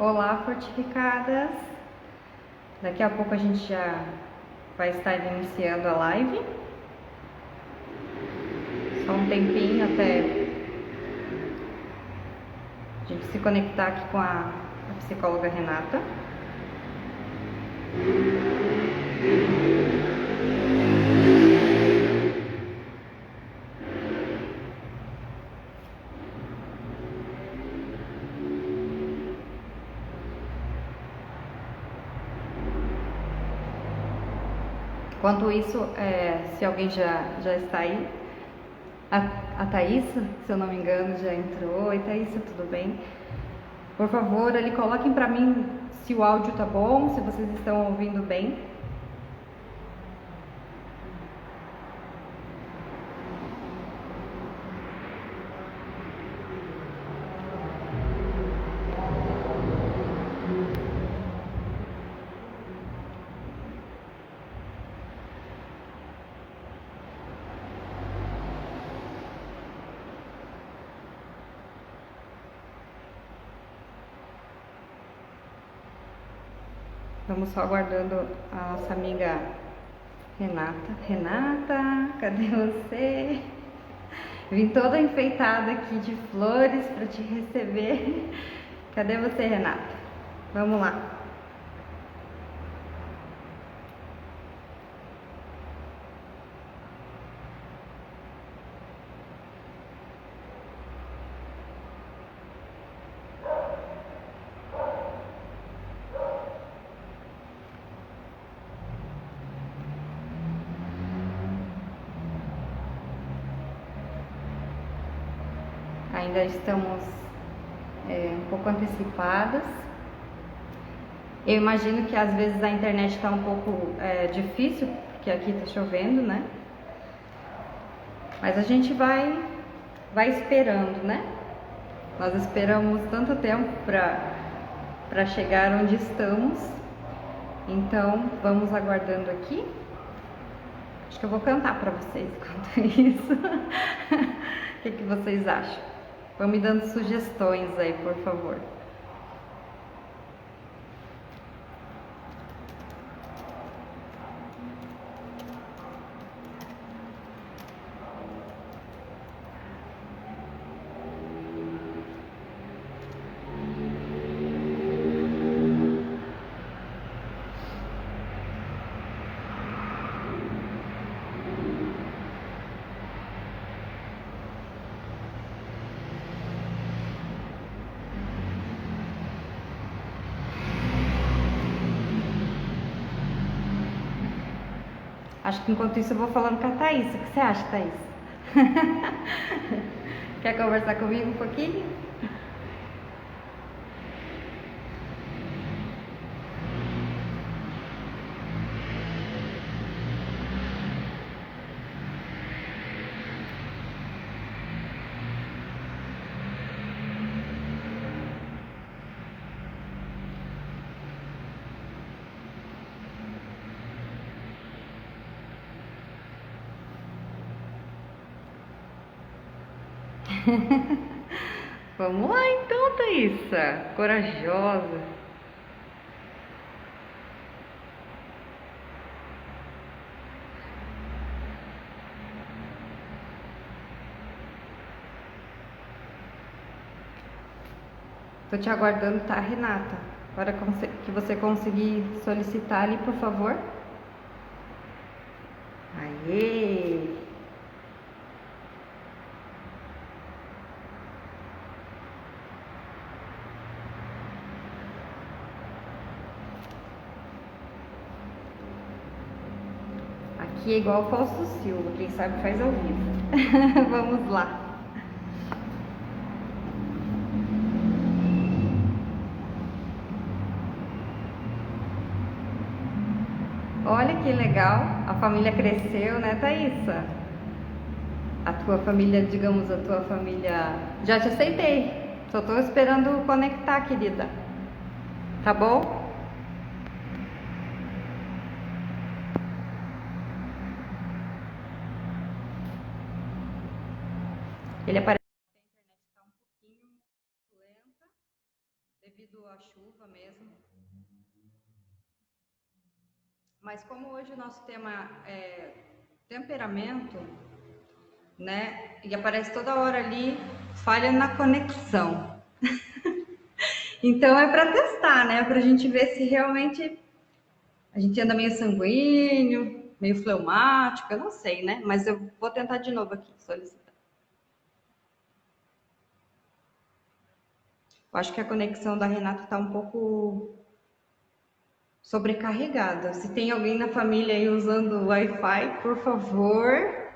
Olá, fortificadas! Daqui a pouco a gente já vai estar iniciando a live. Só um tempinho até a gente se conectar aqui com a psicóloga Renata. Enquanto isso, se alguém já está aí, a Thaísa, se eu não me engano, já entrou. Oi, Thaísa, tudo bem? Por favor, ali coloquem para mim se o áudio tá bom, se vocês estão ouvindo bem. Vamos só aguardando a nossa amiga Renata. Renata, cadê você? Vim toda enfeitada aqui de flores para te receber. Cadê você, Renata? Vamos lá. Ainda estamos um pouco antecipadas. Eu imagino que às vezes a internet está um pouco difícil, porque aqui está chovendo, né? Mas a gente vai esperando, né? Nós esperamos tanto tempo para chegar onde estamos. Então, vamos aguardando aqui. Acho que eu vou cantar para vocês enquanto isso. O que vocês acham? Vão me dando sugestões aí, por favor. Acho que enquanto isso eu vou falando com a Thaís. O que você acha, Thaís? Quer conversar comigo um pouquinho? Vamos lá então, Thaísa. Corajosa. Tô te aguardando, tá, Renata? Agora que você conseguir solicitar ali, por favor. Aê! Aqui é igual o Fausto Silva, quem sabe faz ao vivo. Vamos lá. Olha que legal, a família cresceu, né, Thaísa? A tua família, digamos, a tua família... Já te aceitei, só tô esperando conectar, querida. Tá bom? Ele aparece que a internet está um pouquinho lenta devido à chuva mesmo. Mas como hoje o nosso tema é temperamento, né? E aparece toda hora ali falha na conexão. Então é para testar, né? Para a gente ver se realmente a gente anda meio sanguíneo, meio fleumático, eu não sei, né? Mas eu vou tentar de novo aqui, solicitar. Eu acho que a conexão da Renata está um pouco sobrecarregada. Se tem alguém na família aí usando o Wi-Fi, por favor.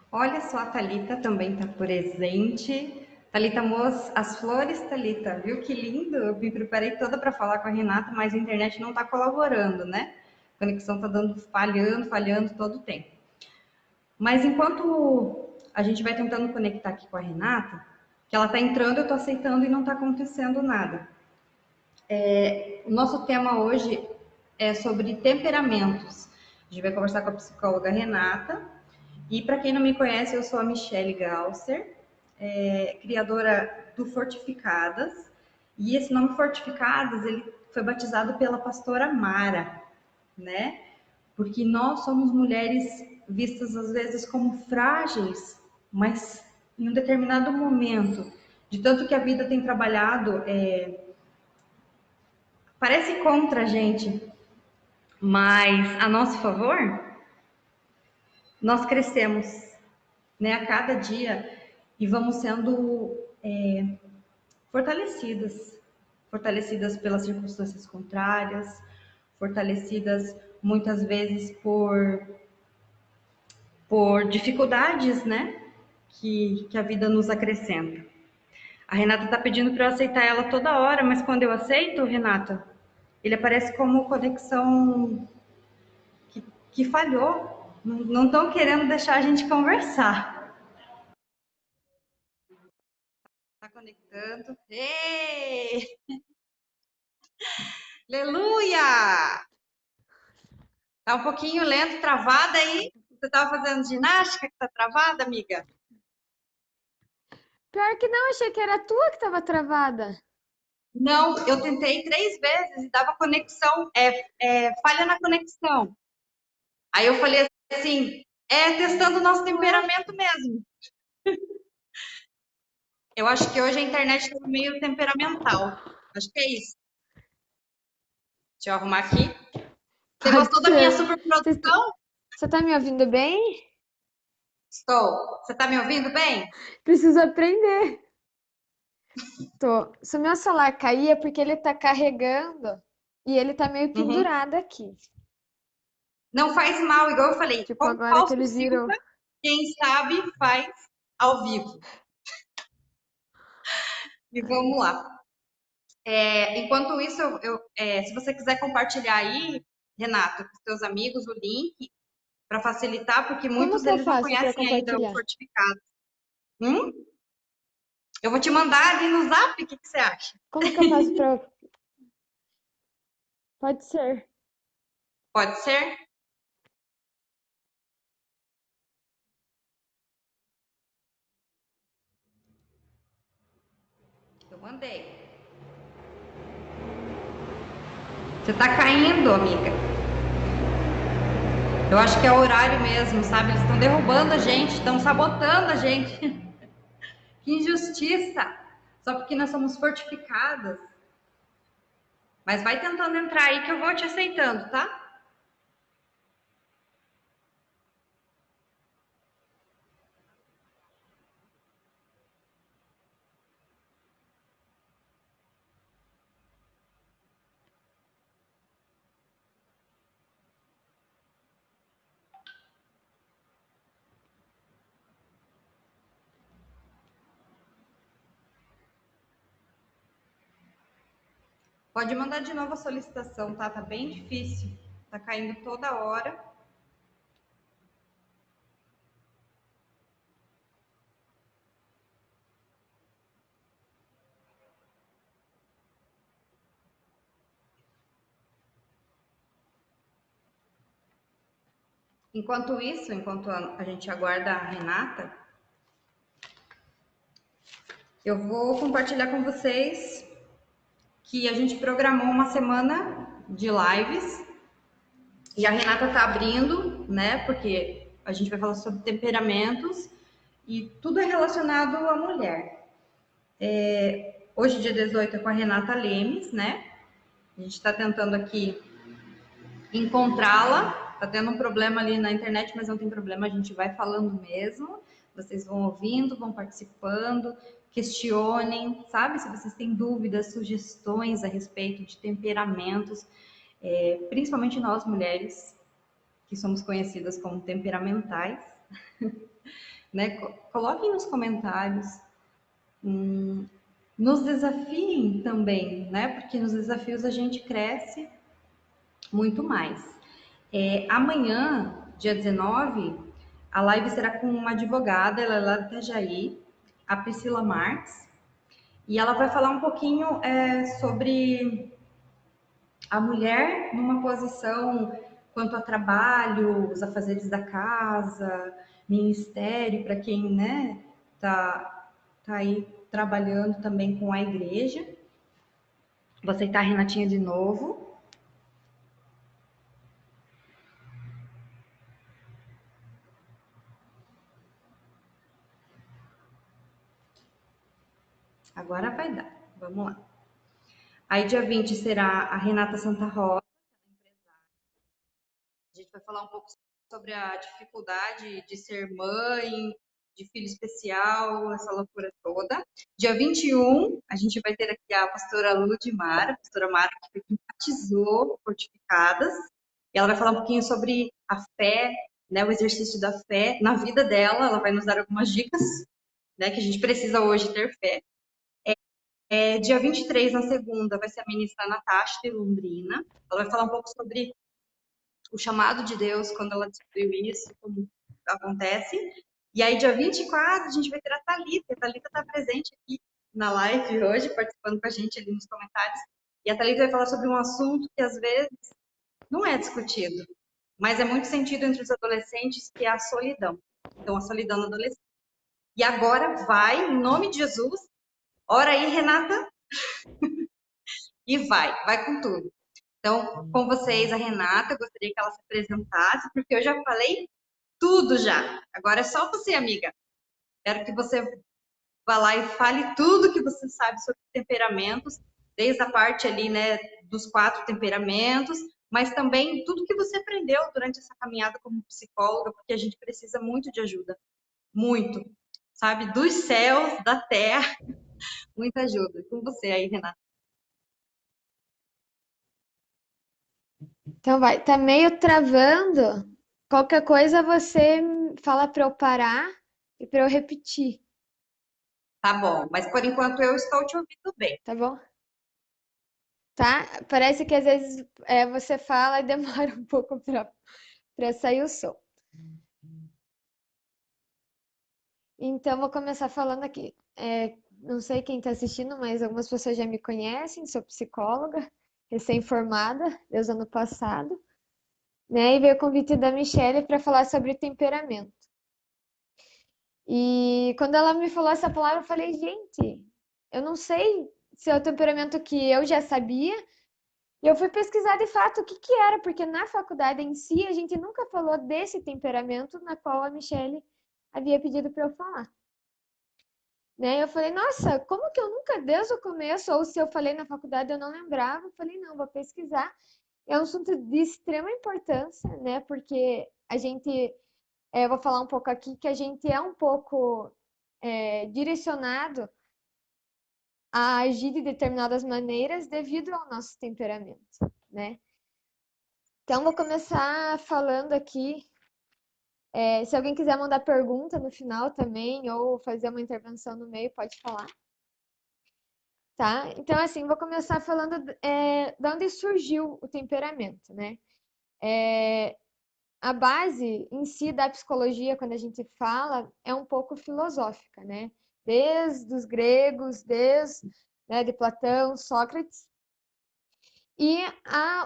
Olha só, a Thalita também está presente. Thalita Moz, as flores, Thalita, viu que lindo? Eu me preparei toda para falar com a Renata, mas a internet não está colaborando, né? A conexão está dando falhando todo o tempo. Mas enquanto a gente vai tentando conectar aqui com a Renata, que ela está entrando, eu estou aceitando e não está acontecendo nada. O nosso tema hoje é sobre temperamentos. A gente vai conversar com a psicóloga Renata. E para quem não me conhece, eu sou a Michele Gausser, criadora do Fortificadas. E esse nome Fortificadas, ele foi batizado pela pastora Mara, né? Porque nós somos mulheres vistas às vezes como frágeis, mas em um determinado momento, de tanto que a vida tem trabalhado, parece contra a gente, mas a nosso favor, nós crescemos, né, a cada dia e vamos sendo fortalecidas, fortalecidas pelas circunstâncias contrárias, fortalecidas muitas vezes por dificuldades, né, que a vida nos acrescenta. A Renata está pedindo para eu aceitar ela toda hora, mas quando eu aceito, Renata, ele aparece como conexão que falhou. Não estão querendo deixar a gente conversar. Tá conectando. Ei! Aleluia! Tá um pouquinho lento, travada aí? Você tava fazendo ginástica que tá travada, amiga? Pior que não, achei que era a tua que tava travada. Não, eu tentei 3 vezes e dava conexão, falha na conexão. Aí eu falei assim, testando o nosso Ué? temperamento mesmo. Eu acho que hoje a internet tá meio temperamental. Acho que é isso. Deixa eu arrumar aqui. Você Pode gostou da minha ser. super Você produção? você tá me ouvindo bem? Estou. Você tá me ouvindo bem? Preciso aprender. Tô. Se o meu celular cair é porque ele tá carregando e ele tá meio Uhum. pendurado aqui. Não faz mal, igual eu falei. Tipo, Como agora que Fausto ele virou. Silva, quem sabe faz ao vivo. E vamos lá. Enquanto isso, se você quiser compartilhar aí, Renato, com seus amigos, o link, para facilitar, porque Como muitos que eu deles não faço pra conhecem ainda o compartilhar? fortificado. Hum? Eu vou te mandar ali no zap, o que você acha? Como que eu faço pra. Pode ser. Pode ser? Eu mandei. Você tá caindo, amiga. Eu acho que é o horário mesmo, sabe? Eles estão derrubando a gente, estão sabotando a gente. Que injustiça! Só porque nós somos fortificadas. Mas vai tentando entrar aí que eu vou te aceitando, tá? Pode mandar de novo a solicitação, tá? Tá bem difícil. Tá caindo toda hora. Enquanto isso, enquanto a gente aguarda a Renata, eu vou compartilhar com vocês que a gente programou uma semana de lives e a Renata tá abrindo, né? Porque a gente vai falar sobre temperamentos e tudo é relacionado à mulher. Hoje, dia 18, é com a Renata Lemes, né? A gente está tentando aqui encontrá-la. Tá tendo um problema ali na internet, mas não tem problema, a gente vai falando mesmo. Vocês vão ouvindo, vão participando, questionem, sabe? Se vocês têm dúvidas, sugestões a respeito de temperamentos, principalmente nós mulheres, que somos conhecidas como temperamentais, né? Coloquem nos comentários, nos desafiem também, né? Porque nos desafios a gente cresce muito mais. Amanhã, dia 19, a live será com uma advogada, ela é lá do Itajaí, a Priscila Marques, e ela vai falar um pouquinho sobre a mulher numa posição quanto a trabalho, os afazeres da casa, ministério, para quem, né, tá aí trabalhando também com a igreja. Vou aceitar a Renatinha de novo. Agora vai dar. Vamos lá. Aí, dia 20 será a Renata Santa Rosa. A gente vai falar um pouco sobre a dificuldade de ser mãe, de filho especial, essa loucura toda. Dia 21, a gente vai ter aqui a pastora Ludmar, a pastora Mara, que batizou fortificadas. E ela vai falar um pouquinho sobre a fé, né, o exercício da fé na vida dela. Ela vai nos dar algumas dicas, né, que a gente precisa hoje ter fé. Dia 23, na segunda, vai ser a ministra Natasha de Londrina. Ela vai falar um pouco sobre o chamado de Deus, quando ela descobriu isso, como acontece. E aí, dia 24, a gente vai ter a Thalita. A Thalita está presente aqui na live hoje, participando com a gente ali nos comentários. E a Thalita vai falar sobre um assunto que às vezes não é discutido, mas é muito sentido entre os adolescentes, que é a solidão. Então, a solidão na adolescência. E agora vai, em nome de Jesus, ora aí, Renata, e vai com tudo. Então, com vocês, a Renata, eu gostaria que ela se apresentasse, porque eu já falei tudo já. Agora é só você, amiga. Quero que você vá lá e fale tudo que você sabe sobre temperamentos, desde a parte ali, né, dos 4 temperamentos, mas também tudo que você aprendeu durante essa caminhada como psicóloga, porque a gente precisa muito de ajuda. Muito. Sabe? Dos céus, da terra, muita ajuda. Com você aí, Renata. Então vai, tá meio travando. Qualquer coisa você fala para eu parar e para eu repetir, Tá bom, mas por enquanto eu estou te ouvindo bem. tá bom? Tá? Parece que às vezes você fala e demora um pouco para sair o som. Então, vou começar falando aqui. Não sei quem está assistindo, mas algumas pessoas já me conhecem, sou psicóloga, recém-formada, desde o ano passado, né? E veio o convite da Michelle para falar sobre temperamento. E quando ela me falou essa palavra, eu falei, gente, eu não sei se é o temperamento que eu já sabia. E eu fui pesquisar de fato o que que era, porque na faculdade em si a gente nunca falou desse temperamento na qual a Michelle havia pedido para eu falar. Né? Eu falei, nossa, como que eu nunca, desde o começo, ou se eu falei na faculdade eu não lembrava, eu falei, não, vou pesquisar. É um assunto de extrema importância, né? Porque a gente, eu vou falar um pouco aqui, que a gente é um pouco direcionado a agir de determinadas maneiras devido ao nosso temperamento, né? Então, vou começar falando aqui. Se alguém quiser mandar pergunta no final também, ou fazer uma intervenção no meio, pode falar. tá? Então, assim, vou começar falando de onde surgiu o temperamento, né? A base em si da psicologia, quando a gente fala, é um pouco filosófica, né? Desde os gregos, né, de Platão, Sócrates. E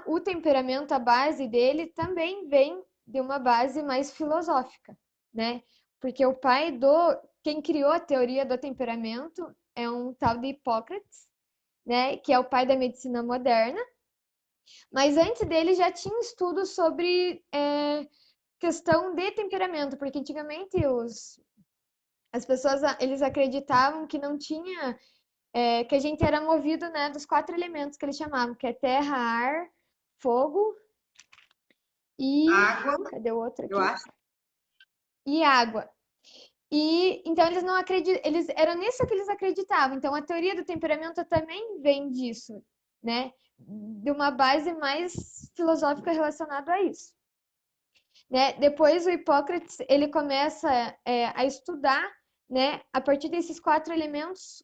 o temperamento, a base dele também vem de uma base mais filosófica, né? Porque quem criou a teoria do temperamento é um tal de Hipócrates, né? Que é o pai da medicina moderna. Mas antes dele já tinha estudos sobre questão de temperamento, porque antigamente as pessoas eles acreditavam que não tinha, que a gente era movido, né, dos 4 elementos que eles chamavam, que é terra, ar, fogo e Água, cadê o outro eu aqui? acho. E água. E então eles não acreditam, eles era nisso que eles acreditavam. Então a teoria do temperamento também vem disso, né? De uma base mais filosófica relacionada a isso. Né? Depois o Hipócrates ele começa a estudar, né, a partir desses 4 elementos,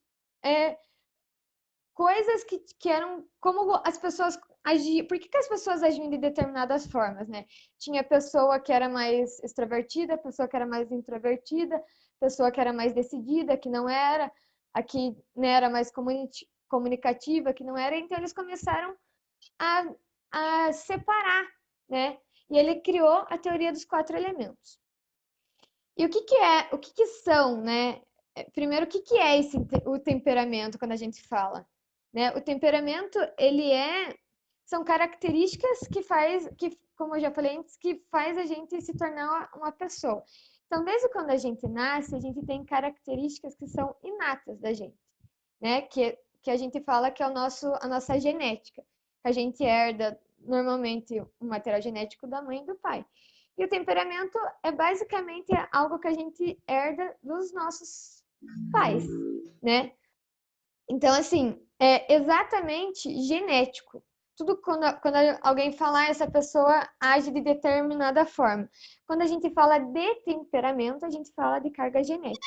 coisas que eram como as pessoas agiam, por que as pessoas agiam de determinadas formas, né? Tinha pessoa que era mais extrovertida, pessoa que era mais introvertida, pessoa que era mais decidida, que não era, a que, né, era mais comunicativa, que não era, então eles começaram a, a separar, né? E ele criou a teoria dos 4 elementos. E o que são, né? Primeiro, o que é o temperamento quando a gente fala, né? O temperamento, são características como eu já falei antes, que faz a gente se tornar uma pessoa. Então, desde quando a gente nasce, a gente tem características que são inatas da gente, né? Que a gente fala que é a nossa genética. A gente herda normalmente o material genético da mãe e do pai. E o temperamento é basicamente algo que a gente herda dos nossos pais, né? Então, assim, é exatamente genético. Tudo quando alguém falar, essa pessoa age de determinada forma. Quando a gente fala de temperamento, a gente fala de carga genética.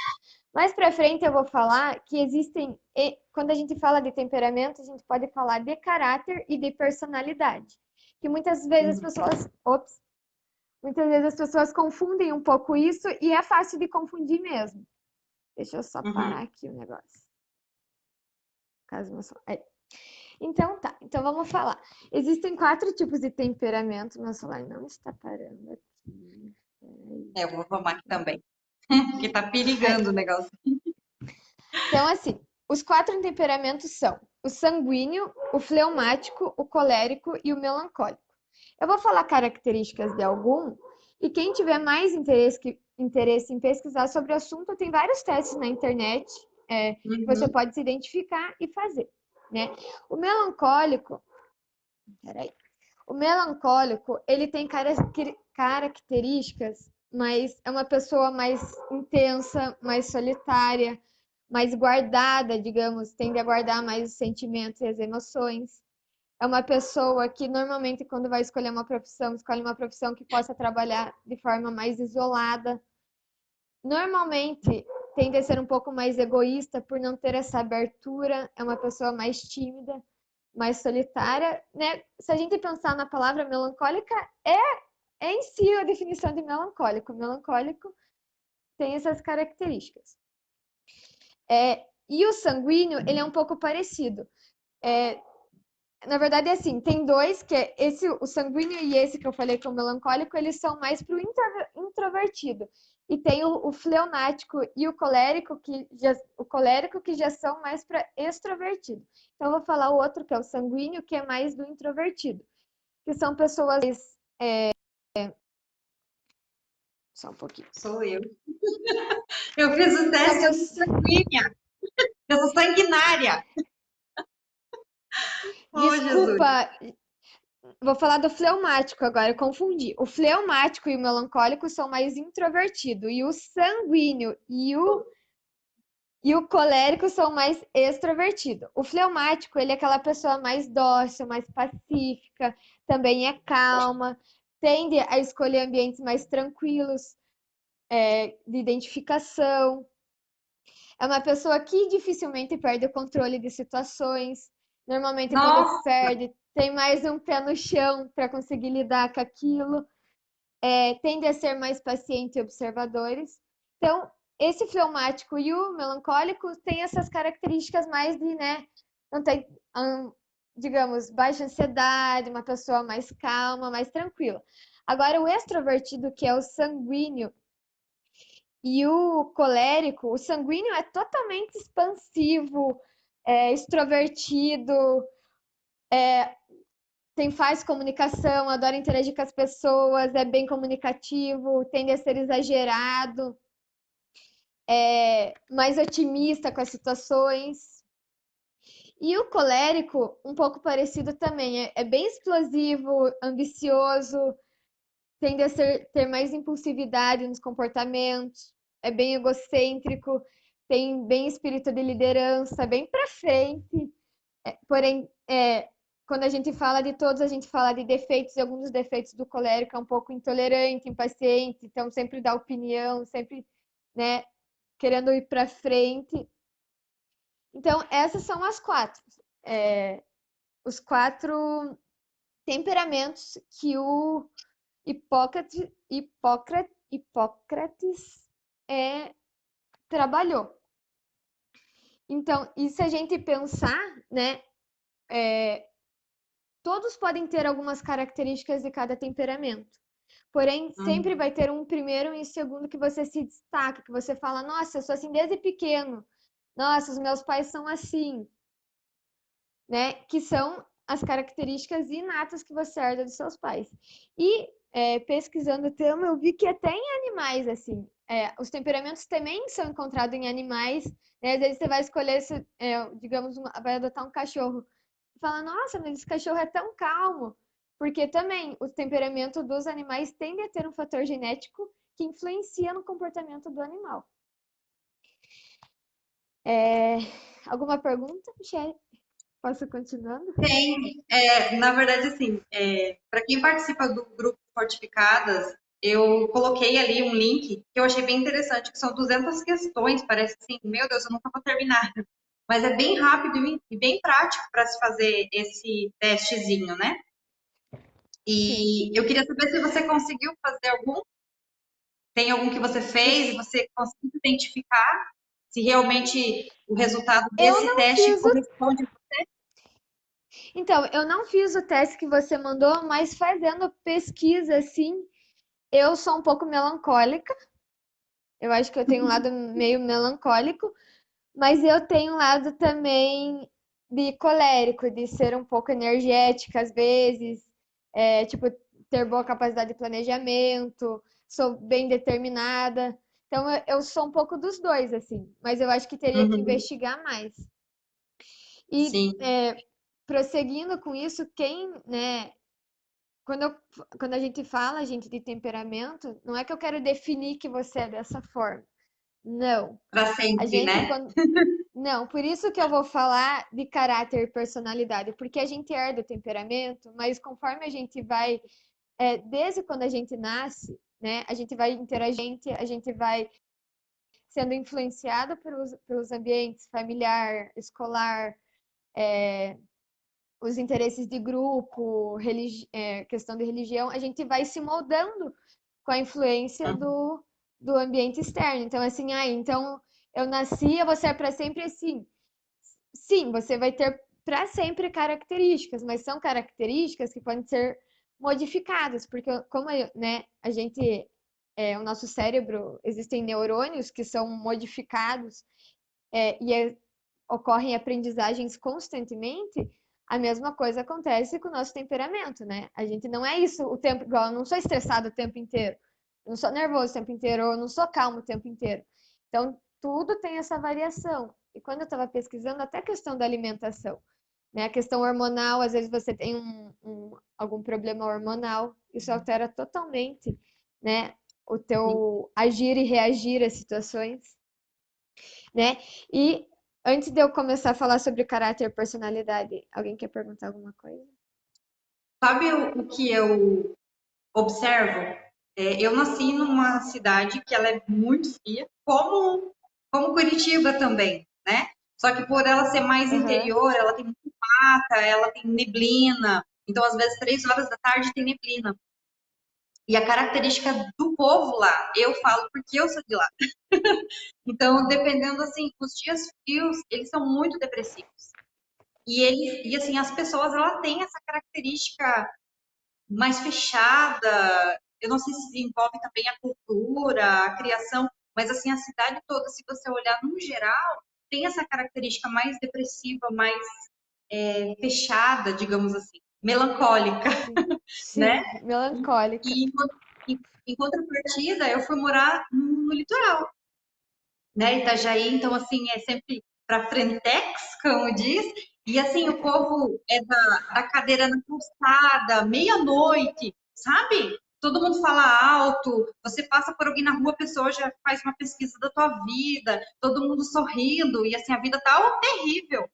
Mais para frente eu vou falar que quando a gente fala de temperamento, a gente pode falar de caráter e de personalidade. Que muitas vezes as pessoas confundem um pouco isso e é fácil de confundir mesmo. Deixa eu só parar Uhum. aqui o negócio. Caso não sou. Então tá, então vamos falar. Existem 4 tipos de temperamento. Meu celular não está parando aqui. Peraí. É, eu vou arrumar aqui também. Que tá Aí. perigando o negócio. Então, assim, os 4 temperamentos são o sanguíneo, o fleumático, o colérico e o melancólico. Eu vou falar características de algum, e quem tiver mais interesse em pesquisar sobre o assunto, tem vários testes na internet, que você Uhum. pode se identificar e fazer, né? O melancólico, peraí. O melancólico, ele tem características, mas é uma pessoa mais intensa, mais solitária, mais guardada, digamos, tende a guardar mais os sentimentos e as emoções. É uma pessoa que normalmente, quando vai escolher uma profissão, escolhe uma profissão que possa trabalhar de forma mais isolada. Normalmente, tende a ser um pouco mais egoísta por não ter essa abertura, é uma pessoa mais tímida, mais solitária, né? Se a gente pensar na palavra melancólica, é em si a definição de melancólico. Melancólico tem essas características. E o sanguíneo, ele é um pouco parecido. Na verdade, é assim, tem dois, que é o sanguíneo e esse que eu falei que é o melancólico, eles são mais para o introvertido. E tem o fleumático e o colérico que já são mais para extrovertido. Então, eu vou falar o outro, que é o sanguíneo, que é mais do introvertido. Que são pessoas só um pouquinho. Sou eu. Eu fiz o São teste, eu sou pessoas... sanguínea. Eu sou sanguinária. Oh, Jesus. Desculpa, vou falar do fleumático agora, eu confundi. O fleumático e o melancólico são mais introvertidos, e o sanguíneo e o colérico são mais extrovertidos. O fleumático, ele é aquela pessoa mais dócil, mais pacífica, também é calma, tende a escolher ambientes mais tranquilos, de identificação. É uma pessoa que dificilmente perde o controle de situações. Normalmente, quando Nossa, perde, tem mais um pé no chão para conseguir lidar com aquilo. Tende a ser mais paciente e observadores. Então, esse fleumático e o melancólico têm essas características mais de, né, não tem, digamos, baixa ansiedade, uma pessoa mais calma, mais tranquila. Agora, o extrovertido, que é o sanguíneo, e o colérico, o sanguíneo é totalmente expansivo, extrovertido, tem faz comunicação, adora interagir com as pessoas, é bem comunicativo, tende a ser exagerado, mais otimista com as situações. E o colérico, um pouco parecido também, é bem explosivo, ambicioso, tende a ter mais impulsividade nos comportamentos, é bem egocêntrico, tem bem espírito de liderança, bem para frente. Porém, quando a gente fala de todos, a gente fala de defeitos, e alguns dos defeitos do colérico é um pouco intolerante, impaciente, então sempre dá opinião, sempre, né, querendo ir para frente. Então, essas são as quatro. Os quatro temperamentos que o Hipócrates trabalhou. Então, e se a gente pensar, né, todos podem ter algumas características de cada temperamento. Porém, sempre vai ter um primeiro e um segundo que você se destaca, que você fala, nossa, eu sou assim desde pequeno. Nossa, os meus pais são assim, né? Que são as características inatas que você herda dos seus pais. E pesquisando o tema, eu vi que até em animais, assim, os temperamentos também são encontrados em animais, né? Às vezes você vai escolher, digamos, vai adotar um cachorro. E fala, nossa, mas esse cachorro é tão calmo. Porque também o temperamento dos animais tende a ter um fator genético que influencia no comportamento do animal. Alguma pergunta, Michelle? Posso continuando? tem. Na verdade, assim, para quem participa do grupo Fortificadas, eu coloquei ali um link que eu achei bem interessante, que são 200 questões, parece assim, meu Deus, eu nunca vou terminar. Mas é bem rápido e bem prático para se fazer esse testezinho, né? Sim. E eu queria saber se você conseguiu fazer algum, tem algum que você fez, você conseguiu identificar se realmente o resultado Eu desse não teste fiz o corresponde. Então, eu não fiz o teste que você mandou, mas fazendo pesquisa assim, eu sou um pouco melancólica. Eu acho que eu tenho um lado meio melancólico, mas eu tenho um lado também de colérico, de ser um pouco energética às vezes, tipo, ter boa capacidade de planejamento, sou bem determinada. Então, eu sou um pouco dos dois, assim, mas eu acho que teria que Uhum, investigar mais. E sim. prosseguindo com isso, né, quando, eu, quando a gente fala, gente, de temperamento, não é que eu quero definir que você é dessa forma. Não. Para A sempre, gente, né? quando. Não, por isso que eu vou falar de caráter e personalidade, porque a gente herda o temperamento, mas conforme a gente vai, desde quando a gente nasce, né, a gente vai interagindo, a gente vai sendo influenciado pelos ambientes familiar, escolar, os interesses de grupo, questão de religião, a gente vai se moldando com a influência Uhum. do ambiente externo. Então, assim, então eu nasci, eu vou ser para sempre assim. Sim, você vai ter para sempre características, mas são características que podem ser modificadas, porque como né, a gente, o nosso cérebro, existem neurônios que são modificados e ocorrem aprendizagens constantemente, a mesma coisa acontece com o nosso temperamento, né? A gente não é isso o tempo igual, eu não sou estressado o tempo inteiro, eu não sou nervoso o tempo inteiro, eu não sou calmo o tempo inteiro. Então, tudo tem essa variação. E quando eu estava pesquisando, até a questão da alimentação, né? A questão hormonal, às vezes você tem algum problema hormonal, isso altera totalmente, né? O teu agir e reagir às situações, né? E antes de eu começar a falar sobre caráter e personalidade, alguém quer perguntar alguma coisa? Sabe o que eu observo? Eu nasci numa cidade que ela é muito fria, como como Curitiba também, né? Só que por ela ser mais Aham. interior, ela tem muita mata, ela tem neblina. Então, às vezes, 3 horas da tarde tem neblina. E a característica do povo lá, eu falo porque eu sou de lá. Então, dependendo assim, os dias frios, eles são muito depressivos. E assim, as pessoas, ela têm essa característica mais fechada. Eu não sei se envolve também a cultura, a criação, mas assim, a cidade toda, se você olhar no geral, tem essa característica mais depressiva, mais fechada, digamos assim, melancólica, Sim. né? Sim, melancólica. E em contrapartida, eu fui morar no litoral, né? Itajaí, então assim, é sempre para frentex, como diz, e assim, o povo é da cadeira na calçada, meia-noite, sabe? Todo mundo fala alto, você passa por alguém na rua, a pessoa já faz uma pesquisa da tua vida, todo mundo sorrindo, e assim, a vida tá terrível,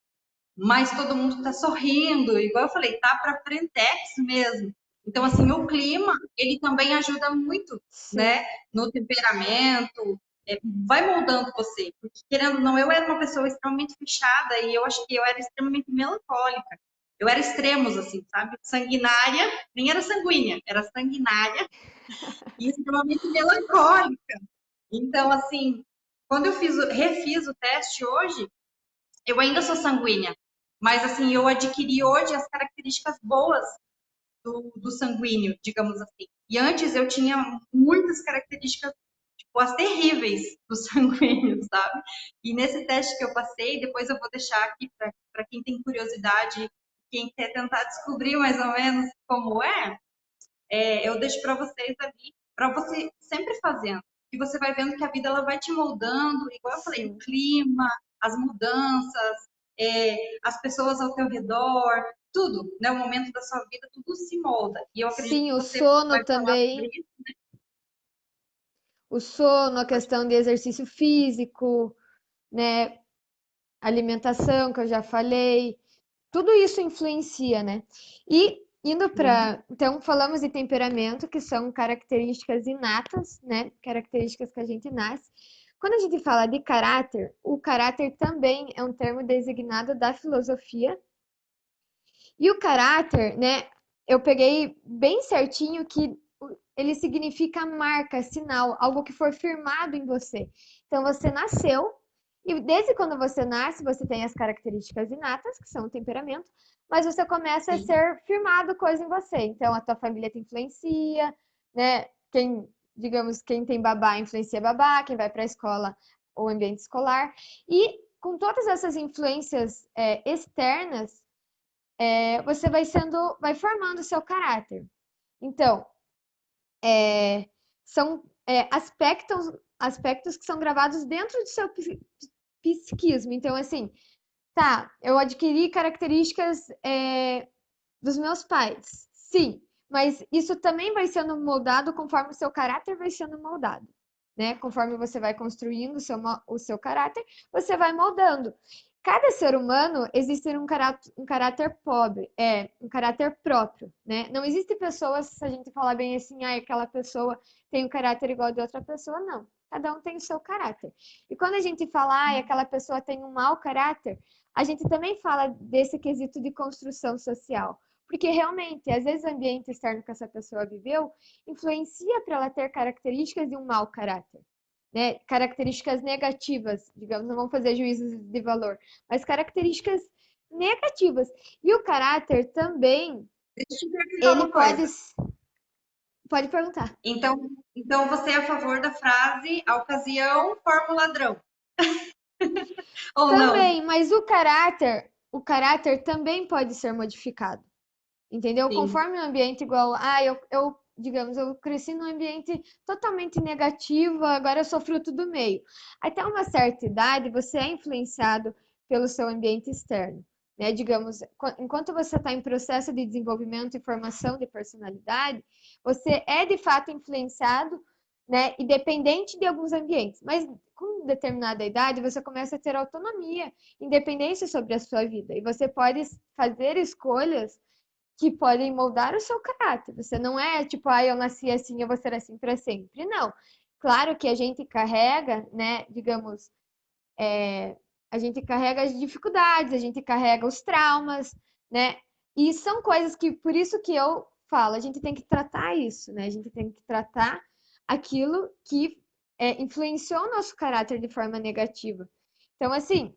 mas todo mundo tá sorrindo, igual eu falei, tá para frentex mesmo. Então, assim, o clima, ele também ajuda muito, Sim. né, no temperamento, vai moldando você, porque querendo ou não, eu era uma pessoa extremamente fechada e eu acho que eu era extremamente melancólica. Eu era extremos, assim, sabe? Sanguinária, nem era sanguínea, era sanguinária e extremamente melancólica. Então, assim, quando eu refiz o teste hoje, eu ainda sou sanguínea, mas assim, eu adquiri hoje as características boas do sanguíneo, digamos assim. E antes eu tinha muitas características, tipo, as terríveis do sanguíneo, sabe? E nesse teste que eu passei, depois eu vou deixar aqui para quem tem curiosidade, quem quer tentar descobrir mais ou menos como eu deixo para vocês ali, para você sempre fazendo. E você vai vendo que a vida ela vai te moldando, igual eu falei, o Sim. clima, as mudanças, as pessoas ao teu redor, tudo, né? O momento da sua vida, tudo se molda. E eu acredito Sim, que o você sono vai falar sobre também. isso. O sono, a questão de exercício físico, né? Alimentação, que eu já falei. Tudo isso influencia, né? E indo Uhum. para. Então, falamos de temperamento, que são características inatas, né? Características que a gente nasce. Quando a gente fala de caráter, o caráter também é um termo designado da filosofia. E o caráter, né? Eu peguei bem certinho que ele significa marca, sinal, algo que foi firmado em você. Então, você nasceu, e desde quando você nasce, você tem as características inatas, que são o temperamento, mas você começa a Sim. ser firmado coisa em você. Então, a tua família te influencia, né? Digamos, quem tem babá influencia babá, quem vai para a escola, o ambiente escolar. E com todas essas influências externas, você vai formando o seu caráter. Então, são aspectos que são gravados dentro do seu psiquismo. Então, assim, tá, eu adquiri características dos meus pais, sim, mas isso também vai sendo moldado conforme o seu caráter vai sendo moldado. Né? Conforme você vai construindo o seu caráter, você vai moldando. Cada ser humano existe um caráter pobre, um caráter próprio, né? Não existe pessoas, se a gente falar bem assim, aquela pessoa tem um caráter igual de outra pessoa, não. Cada um tem o seu caráter. E quando a gente fala, aquela pessoa tem um mau caráter, a gente também fala desse quesito de construção social. Porque realmente, às vezes o ambiente externo que essa pessoa viveu influencia para ela ter características de um mau caráter. Né? Características negativas, digamos, não vamos fazer juízos de valor, mas características negativas. E o caráter também, Deixa eu te perguntar ele uma coisa. pode perguntar. Então você é a favor da frase a ocasião forma o ladrão, ou não? Também, mas o caráter também pode ser modificado. Entendeu? Sim. Conforme o ambiente igual, digamos, eu cresci num ambiente totalmente negativo, agora eu sou fruto do meio. Até uma certa idade, você é influenciado pelo seu ambiente externo, né? Digamos, enquanto você está em processo de desenvolvimento e formação de personalidade, você é de fato influenciado, né? E dependente de alguns ambientes. Mas com determinada idade, você começa a ter autonomia, independência sobre a sua vida. E você pode fazer escolhas que podem moldar o seu caráter. Você não é tipo, eu nasci assim, eu vou ser assim para sempre. Não. Claro que a gente carrega, né, digamos, a gente carrega as dificuldades, a gente carrega os traumas, né? E são coisas que, por isso que eu falo, a gente tem que tratar isso, né? A gente tem que tratar aquilo que influenciou o nosso caráter de forma negativa. Então, assim,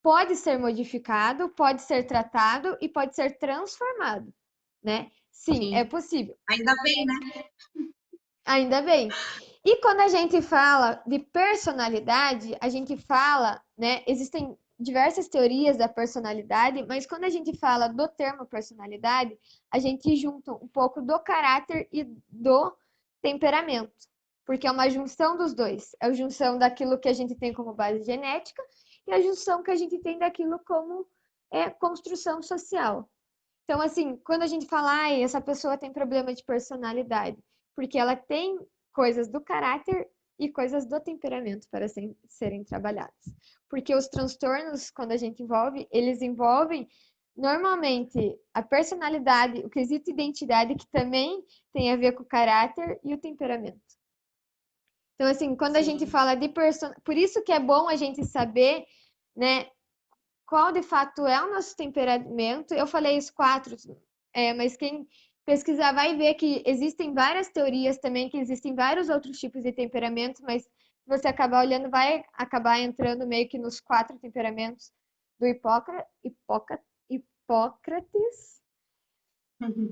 pode ser modificado, pode ser tratado e pode ser transformado, né? Sim, é Sim. possível. Ainda bem, né? Ainda bem. E quando a gente fala de personalidade, a gente fala, né? Existem diversas teorias da personalidade, mas quando a gente fala do termo personalidade, a gente junta um pouco do caráter e do temperamento, porque é uma junção dos dois. É a junção daquilo que a gente tem como base genética e a junção que a gente tem daquilo como construção social. Então, assim, quando a gente fala, ai, essa pessoa tem problema de personalidade, porque ela tem coisas do caráter e coisas do temperamento para serem trabalhadas. Porque os transtornos, quando a gente envolve, eles envolvem normalmente a personalidade, o quesito identidade, que também tem a ver com o caráter e o temperamento. Então, assim, quando a gente Sim. fala de por isso que é bom a gente saber, né, qual de fato é o nosso temperamento. Eu falei os quatro, mas quem pesquisar vai ver que existem várias teorias também, que existem vários outros tipos de temperamentos, mas se você acabar olhando, vai acabar entrando meio que nos quatro temperamentos do Hipócrates.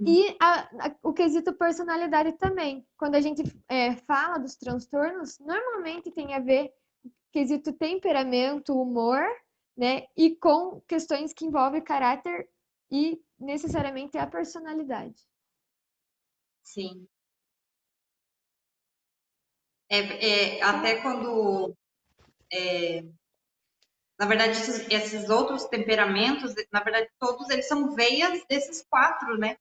E o quesito personalidade também. Quando a gente fala dos transtornos, normalmente tem a ver quesito temperamento, humor, né? E com questões que envolvem caráter e necessariamente a personalidade. Sim. Até quando, na verdade, esses outros temperamentos, na verdade, todos eles são veias desses quatro, né?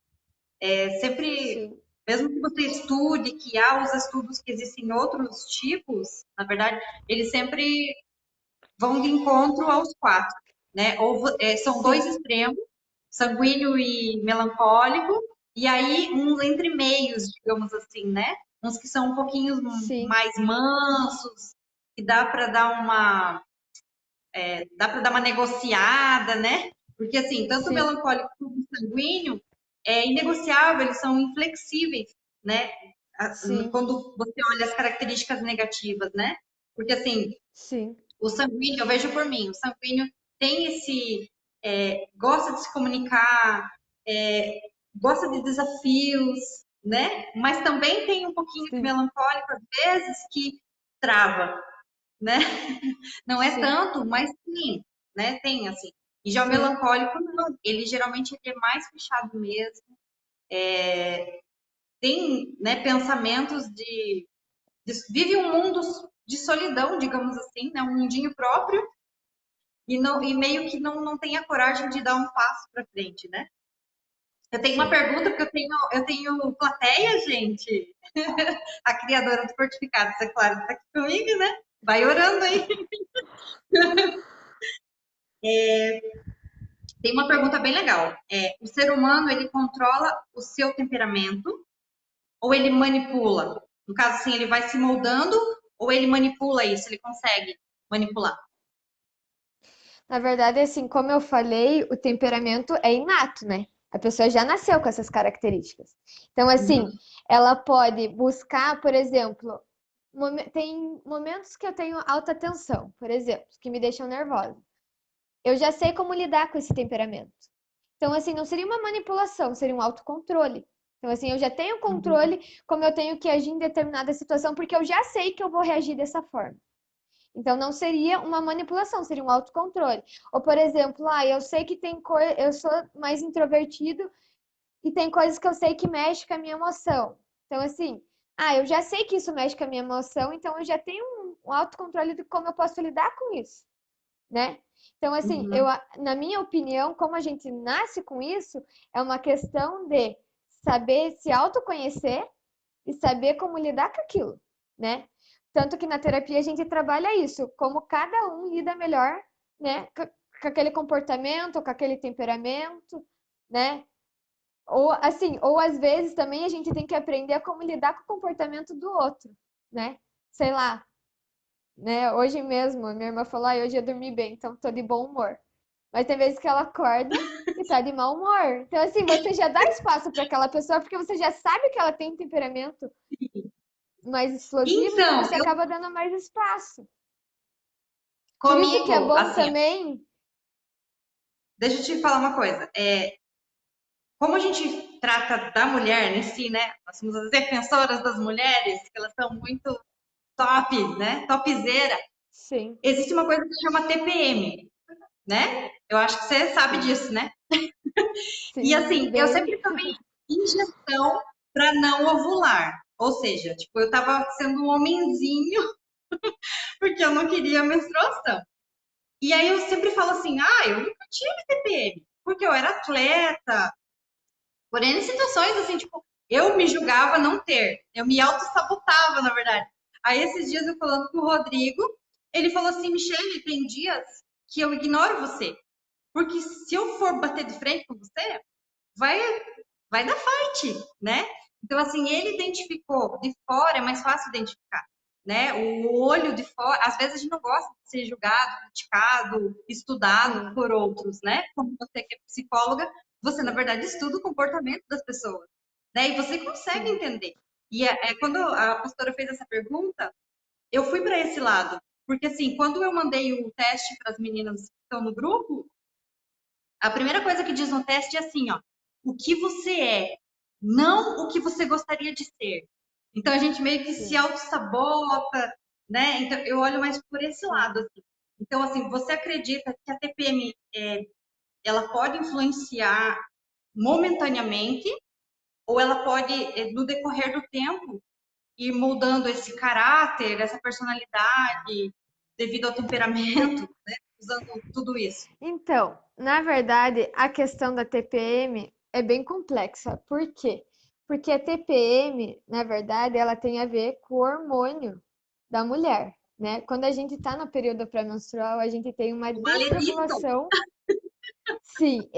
Sempre, Sim, mesmo que você estude, que há os estudos que existem outros tipos, na verdade, eles sempre vão de encontro aos quatro, né? São dois sim, extremos, sanguíneo e melancólico, e aí uns entre meios, digamos assim, né? Uns que são um pouquinho sim, mais mansos, que dá para dar uma negociada, né? Porque assim, tanto o sim, melancólico como o sanguíneo é inegociável, eles são inflexíveis, né? sim, Quando você olha as características negativas, né? Porque assim, sim, o sanguíneo, eu vejo por mim, o sanguíneo tem gosta de se comunicar, gosta de desafios, né? Mas também tem um pouquinho de sim, melancólico às vezes que trava, né? Não é sim, tanto, mas sim, né? Tem assim. E já o sim, melancólico, não. Ele geralmente ele é mais fechado mesmo. Tem, né, pensamentos vive um mundo de solidão, digamos assim, né? Um mundinho próprio e meio que não tem a coragem de dar um passo para frente, né? Eu tenho uma sim. pergunta, porque eu tenho plateia, gente. A criadora do Fortificados, é claro, está aqui comigo, né? Vai orando aí. Tem uma pergunta bem legal. O ser humano, ele controla o seu temperamento ou ele manipula? No caso, assim, ele vai se moldando ou ele manipula isso? Ele consegue manipular? Na verdade, assim, como eu falei, o temperamento é inato, né? A pessoa já nasceu com essas características. Então, assim, Uhum. ela pode buscar, por exemplo, tem momentos que eu tenho alta tensão, por exemplo, que me deixam nervosa. Eu já sei como lidar com esse temperamento. Então, assim, não seria uma manipulação, seria um autocontrole. Então, assim, eu já tenho Uhum. controle como eu tenho que agir em determinada situação, porque eu já sei que eu vou reagir dessa forma. Então, não seria uma manipulação, seria um autocontrole. Ou, por exemplo, eu sei que eu sou mais introvertido e tem coisas que eu sei que mexe com a minha emoção. Então, assim, eu já sei que isso mexe com a minha emoção, então eu já tenho um autocontrole de como eu posso lidar com isso, né? Então, assim, Uhum. na minha opinião, como a gente nasce com isso, é uma questão de saber se autoconhecer e saber como lidar com aquilo, né? Tanto que na terapia a gente trabalha isso, como cada um lida melhor, né, com aquele comportamento, com aquele temperamento, né? Ou assim, ou às vezes também a gente tem que aprender a como lidar com o comportamento do outro, né? Sei lá, né? Hoje mesmo, a minha irmã falou, ah, hoje eu dormi bem, então tô de bom humor. Mas tem vezes que ela acorda e tá de mau humor. Então, assim, você já dá espaço para aquela pessoa, porque você já sabe que ela tem um temperamento mais explosivo, então Então, você acaba dando mais espaço. Por isso que é comigo, bom assim, também. deixa eu te falar uma coisa. Como a gente trata da mulher em si, né? Nós somos as defensoras das mulheres, que elas são muito top, né? Topzera. Sim, Existe uma coisa que se chama TPM, né? Eu acho que você sabe sim, disso, né? E sim, assim, eu bem. sempre tomei injeção para não ovular. Ou seja, tipo, eu tava sendo um homenzinho porque eu não queria menstruação. E aí eu sempre falo assim, eu nunca tive TPM, porque eu era atleta, por N situações, assim, tipo, eu me julgava não ter, eu me auto-sabotava, na verdade. Aí esses dias eu falando com o Rodrigo, ele falou assim, Michele, tem dias que eu ignoro você, porque se eu for bater de frente com você, vai, vai dar fight, né? Então, assim, ele identificou, de fora é mais fácil identificar, né? O olho de fora, às vezes a gente não gosta de ser julgado, criticado, estudado Sim, por outros, né? Como você que é psicóloga, você, na sim, verdade, estuda o comportamento das pessoas, né? E você consegue sim. entender. E quando a pastora fez essa pergunta, eu fui para esse lado. Porque, assim, quando eu mandei o teste para as meninas que estão no grupo, a primeira coisa que diz no teste é assim, ó, o que você é, não o que você gostaria de ser. Então a gente meio que se Sim, auto-sabota, né? Então eu olho mais por esse sim. lado, assim. Então, assim, você acredita que a TPM ela pode influenciar momentaneamente ou ela pode, no decorrer do tempo, ir moldando esse caráter, essa personalidade, devido ao temperamento, né? Usando tudo isso. Então, na verdade, a questão da TPM é bem complexa. Por quê? Porque a TPM, na verdade, ela tem a ver com o hormônio da mulher, né? Quando a gente está no período pré-menstrual, a gente tem uma Uma alienígena. desregulação. Sim,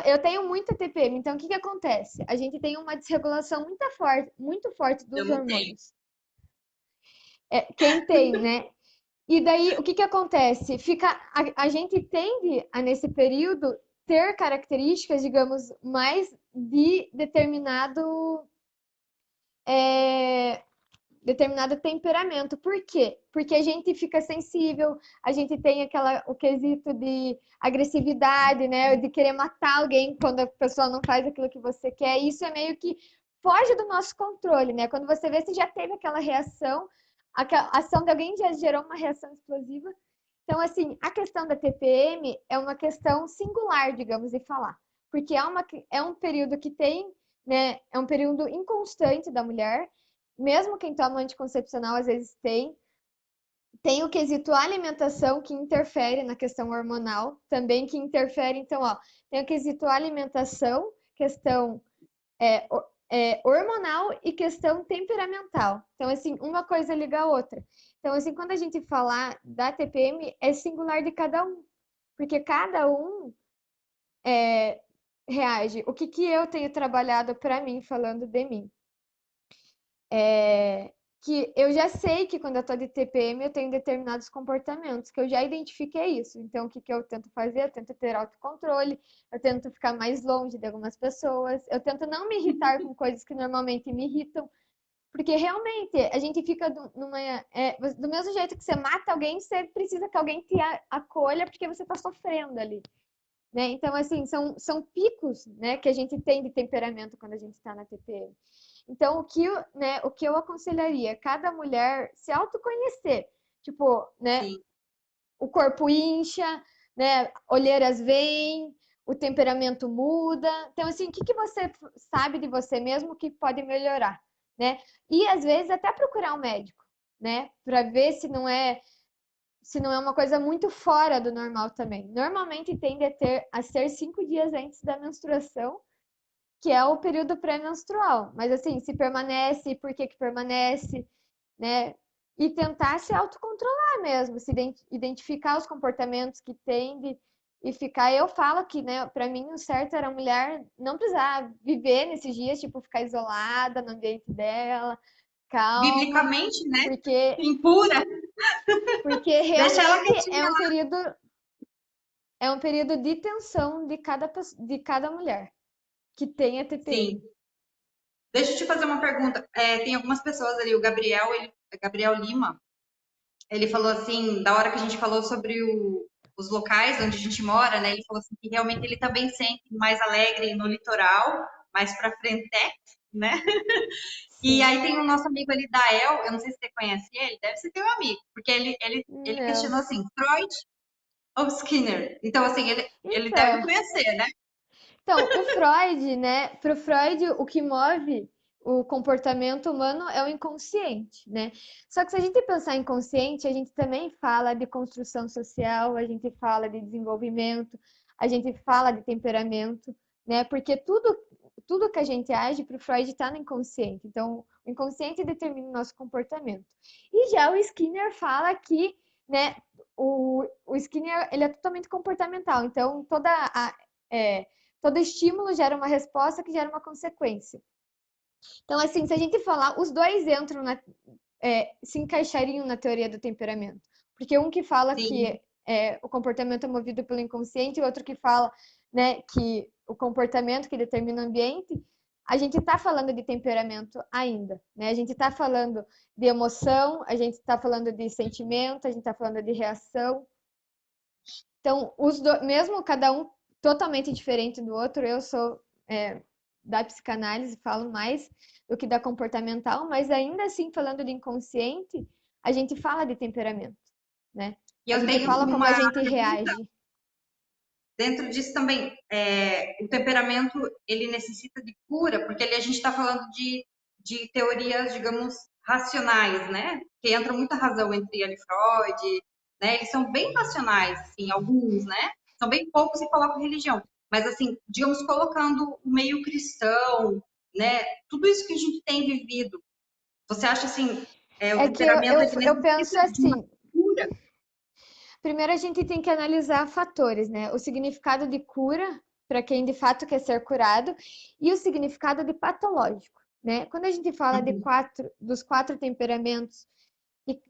eu tenho muita TPM, então o que que acontece? A gente tem uma desregulação muito forte Eu dos não tenho. hormônios. Quem tem, né? E daí, o que que acontece? A gente tende a, nesse período, ter características, digamos, mais de é, determinado temperamento. Por quê? Porque a gente fica sensível, a gente tem o quesito de agressividade, né? De querer matar alguém quando a pessoa não faz aquilo que você quer. Isso é meio que foge do nosso controle, né? Quando você vê, você já teve aquela reação, aquela ação de alguém já gerou uma reação explosiva. Então, assim, a questão da TPM é uma questão singular, digamos, de falar. Porque é um período que tem, né? É um período inconstante da mulher, mesmo quem toma anticoncepcional às vezes tem. Tem o quesito alimentação que interfere na questão hormonal, também que interfere, então, ó, tem o quesito alimentação, questão é, hormonal e questão temperamental. Então, assim, uma coisa liga a outra. Então, assim, quando a gente falar da TPM, é singular de cada um, porque cada um reage. O que que eu tenho trabalhado para mim, falando de mim? É, que eu já sei que quando eu tô de TPM eu tenho determinados comportamentos, que eu já identifiquei isso. Então, o que que eu tento fazer? Eu tento ter autocontrole, eu tento ficar mais longe de algumas pessoas, eu tento não me irritar com coisas que normalmente me irritam, porque realmente a gente fica do mesmo jeito que você mata alguém, você precisa que alguém te acolha porque você tá sofrendo ali. Né? Então, assim, são picos, né, que a gente tem de temperamento quando a gente está na TPM. Então, o que eu aconselharia? Cada mulher se autoconhecer. Tipo, né, Sim. o corpo incha, né, olheiras vêm, o temperamento muda. Então, assim, o que que você sabe de você mesmo que pode melhorar, né? E, às vezes, até procurar um médico, né, para ver se não é uma coisa muito fora do normal também. Normalmente tende a ser 5 dias antes da menstruação, que é o período pré-menstrual. Mas assim, se permanece, por que que permanece, né? E tentar se autocontrolar mesmo, se identificar os comportamentos que tende e ficar. Eu falo que, né, para mim o certo era a mulher não precisar viver nesses dias, tipo, ficar isolada no ambiente dela, calma, biblicamente, né? porque, Impura. porque Deixa ela realmente quietinha lá. é um período de tensão de cada mulher que tem a TPM. Sim. Deixa eu te fazer uma pergunta. Tem algumas pessoas ali, o Gabriel, Gabriel Lima, ele falou assim, da hora que a gente falou sobre os locais onde a gente mora, né? Ele falou assim que realmente ele também sente mais alegre no litoral, mais pra frente, né? E Sim. aí tem o nosso amigo ali, Dael, eu não sei se você conhece ele, deve ser teu amigo, porque ele Não. questionou assim, Freud ou Skinner? Então, assim, ele deve Então, conhecer, né? Então, o Freud, né? Para o Freud, o que move o comportamento humano é o inconsciente, né? Só que se a gente pensar em inconsciente, a gente também fala de construção social, a gente fala de desenvolvimento, a gente fala de temperamento, né? Porque tudo que a gente age para o Freud está no inconsciente. Então, o inconsciente determina o nosso comportamento. E já o Skinner fala que, né? O Skinner ele é totalmente comportamental. Então, é, todo estímulo gera uma resposta que gera uma consequência. Então, assim, se a gente falar, os dois se encaixariam na teoria do temperamento. Porque um que fala Sim. que o comportamento é movido pelo inconsciente e outro que fala, né, que o comportamento que determina o ambiente, a gente está falando de temperamento ainda, né? A gente está falando de emoção, a gente está falando de sentimento, a gente está falando de reação. Então, mesmo cada um totalmente diferente do outro, eu sou da psicanálise, falo mais do que da comportamental, mas ainda assim, falando de inconsciente, a gente fala de temperamento, né? E A eu gente tenho fala como a uma gente pergunta reage. dentro disso também. O temperamento, ele necessita de cura, porque ali a gente está falando de teorias, digamos, racionais, né? Que entra muita razão entre ele e Freud, né? Eles são bem racionais, assim, alguns, né? São bem poucos e colocam religião. Mas, assim, digamos, colocando o meio cristão, né? Tudo isso que a gente tem vivido. Você acha, assim, o É que eu, temperamento, eu, ele eu penso necessita de uma assim, cura? primeiro a gente tem que analisar fatores, né? O significado de cura, para quem de fato quer ser curado, e o significado de patológico, né? Quando a gente fala Uhum. dos quatro temperamentos,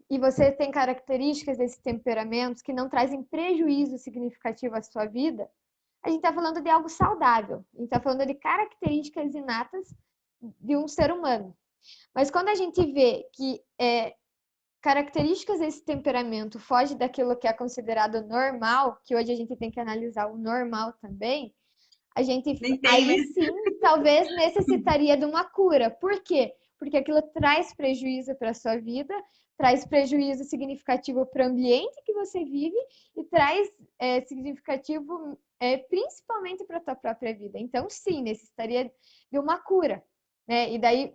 e você tem características desses temperamentos que não trazem prejuízo significativo à sua vida, a gente está falando de algo saudável. A gente está falando de características inatas de um ser humano. Mas quando a gente vê que características desse temperamento fogem daquilo que é considerado normal, que hoje a gente tem que analisar o normal também, a gente Nem tem, né? aí sim talvez necessitaria de uma cura. Por quê? Porque aquilo traz prejuízo para a sua vida, traz prejuízo significativo para o ambiente que você vive e traz significativo principalmente para a tua própria vida. Então, sim, necessitaria de uma cura. Né? E daí,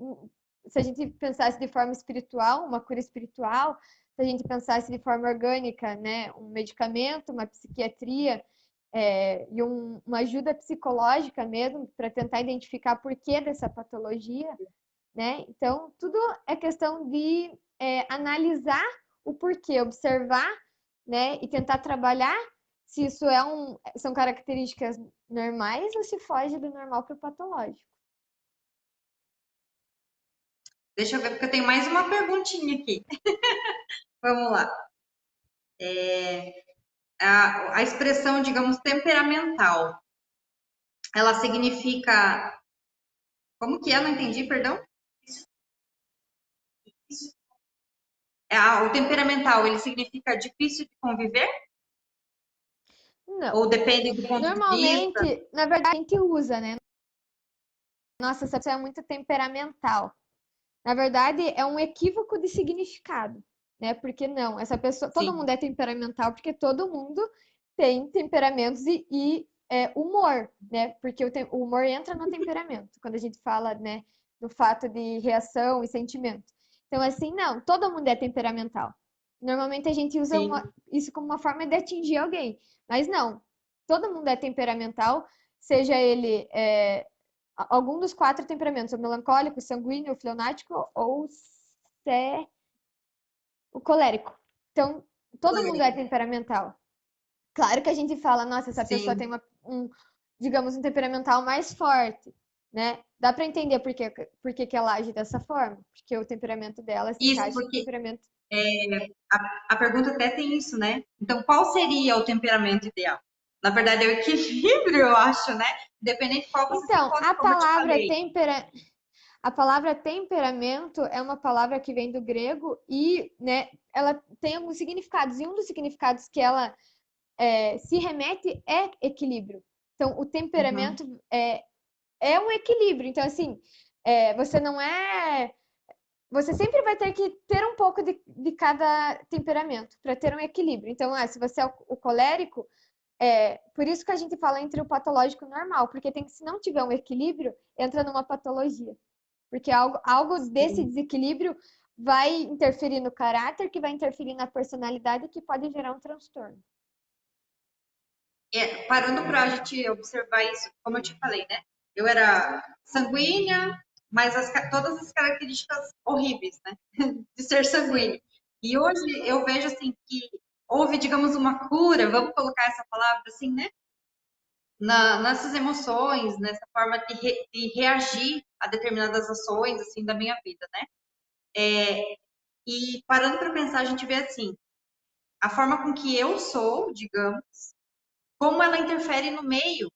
se a gente pensasse de forma espiritual, uma cura espiritual, se a gente pensasse de forma orgânica, né? Um medicamento, uma psiquiatria, e uma ajuda psicológica mesmo para tentar identificar por que dessa patologia, né? Então, tudo é questão de analisar o porquê, observar, né? E tentar trabalhar se isso são características normais ou se foge do normal para o patológico. Deixa eu ver, porque eu tenho mais uma perguntinha aqui. Vamos lá. A expressão, digamos, temperamental, ela significa. Como que é? Não entendi, perdão. O temperamental, ele significa difícil de conviver? Não. Ou depende do ponto de vista? Normalmente, na verdade, a gente usa, né? Nossa, essa pessoa é muito temperamental. Na verdade, é um equívoco de significado, né? Porque não, essa pessoa, todo Sim, mundo é temperamental, porque todo mundo tem temperamentos e humor, né? Porque o humor entra no temperamento, quando a gente fala, né, do fato de reação e sentimento. Então, assim, não, todo mundo é temperamental. Normalmente a gente usa sim. isso como uma forma de atingir alguém, mas não, todo mundo é temperamental, seja ele algum dos quatro temperamentos, o melancólico, o sanguíneo, o fleumático ou o colérico. Então, todo mundo é temperamental. Claro que a gente fala, nossa, essa pessoa Sim, tem digamos, um temperamental mais forte, né? dá para entender por que ela age dessa forma, porque o temperamento dela se Isso, encaixa no porque temperamento. a pergunta até tem isso, né? Então, qual seria o temperamento ideal? Na verdade, é o equilíbrio, eu acho, né? Independente de qual você se Então, encontra, como eu te falei. a palavra temperamento é uma palavra que vem do grego e, né, ela tem alguns significados. E um dos significados que ela se remete é equilíbrio. Então, o Uhum. temperamento é um equilíbrio. Então, assim, você não é. Você sempre vai ter que ter um pouco de cada temperamento para ter um equilíbrio. Então, se você é o colérico, por isso que a gente fala entre o patológico e o normal, porque se não tiver um equilíbrio, entra numa patologia. Porque algo desse Sim. desequilíbrio vai interferir no caráter, que vai interferir na personalidade, que pode gerar um transtorno. Parando para a gente observar isso, como eu te falei, né? Eu era sanguínea, mas todas as características horríveis, né? De ser Sim, sanguíneo. E hoje eu vejo assim que houve, digamos, uma cura, vamos colocar essa palavra assim, né? Nessas emoções, nessa forma de reagir a determinadas ações assim da minha vida, né? E parando para pensar, a gente vê assim, a forma com que eu sou, digamos, como ela interfere no meio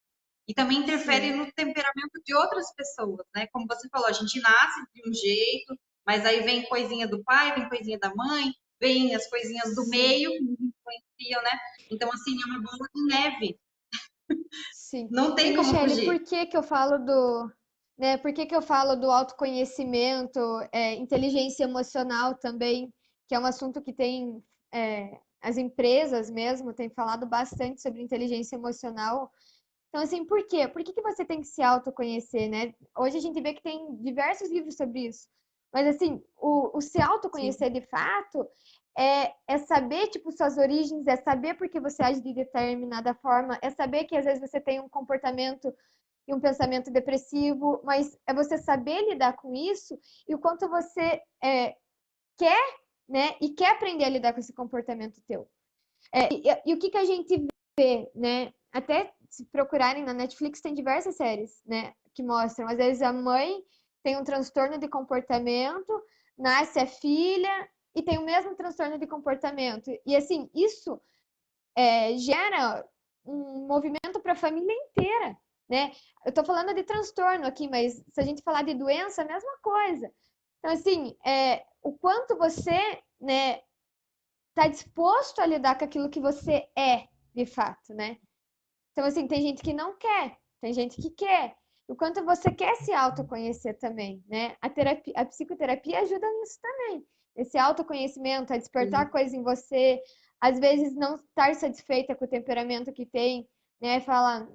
e também interfere sim, no temperamento de outras pessoas, né? Como você falou, a gente nasce de um jeito, mas aí vem coisinha do pai, vem coisinha da mãe, vem as coisinhas do sim, meio que nos influenciam, né? Então, assim, é uma bola de neve. sim. Não E, tem como Michele, fugir. por que que eu falo do, né, por que que eu falo do autoconhecimento, inteligência emocional também, que é um assunto que tem, as empresas mesmo têm falado bastante sobre inteligência emocional. Então, assim, por quê? Por que que você tem que se autoconhecer, né? Hoje a gente vê que tem diversos livros sobre isso. Mas, assim, o se Sim. autoconhecer de fato é saber, tipo, suas origens, é saber por que você age de determinada forma, é saber que às vezes você tem um comportamento e um pensamento depressivo, mas é você saber lidar com isso e o quanto você quer, né? E quer aprender a lidar com esse comportamento teu. E o que que a gente vê, né? Até se procurarem na Netflix tem diversas séries, né? Que mostram, às vezes a mãe tem um transtorno de comportamento, nasce a filha e tem o mesmo transtorno de comportamento. E assim, isso gera um movimento para a família inteira, né? Eu tô falando de transtorno aqui, mas se a gente falar de doença, é a mesma coisa. Então, assim, o quanto você, né, tá disposto a lidar com aquilo que você é, de fato, né? Então, assim, tem gente que não quer, tem gente que quer. O quanto você quer se autoconhecer também, né? A psicoterapia ajuda nisso também. Esse autoconhecimento, a despertar coisas em você, às vezes não estar satisfeita com o temperamento que tem, né? Falar,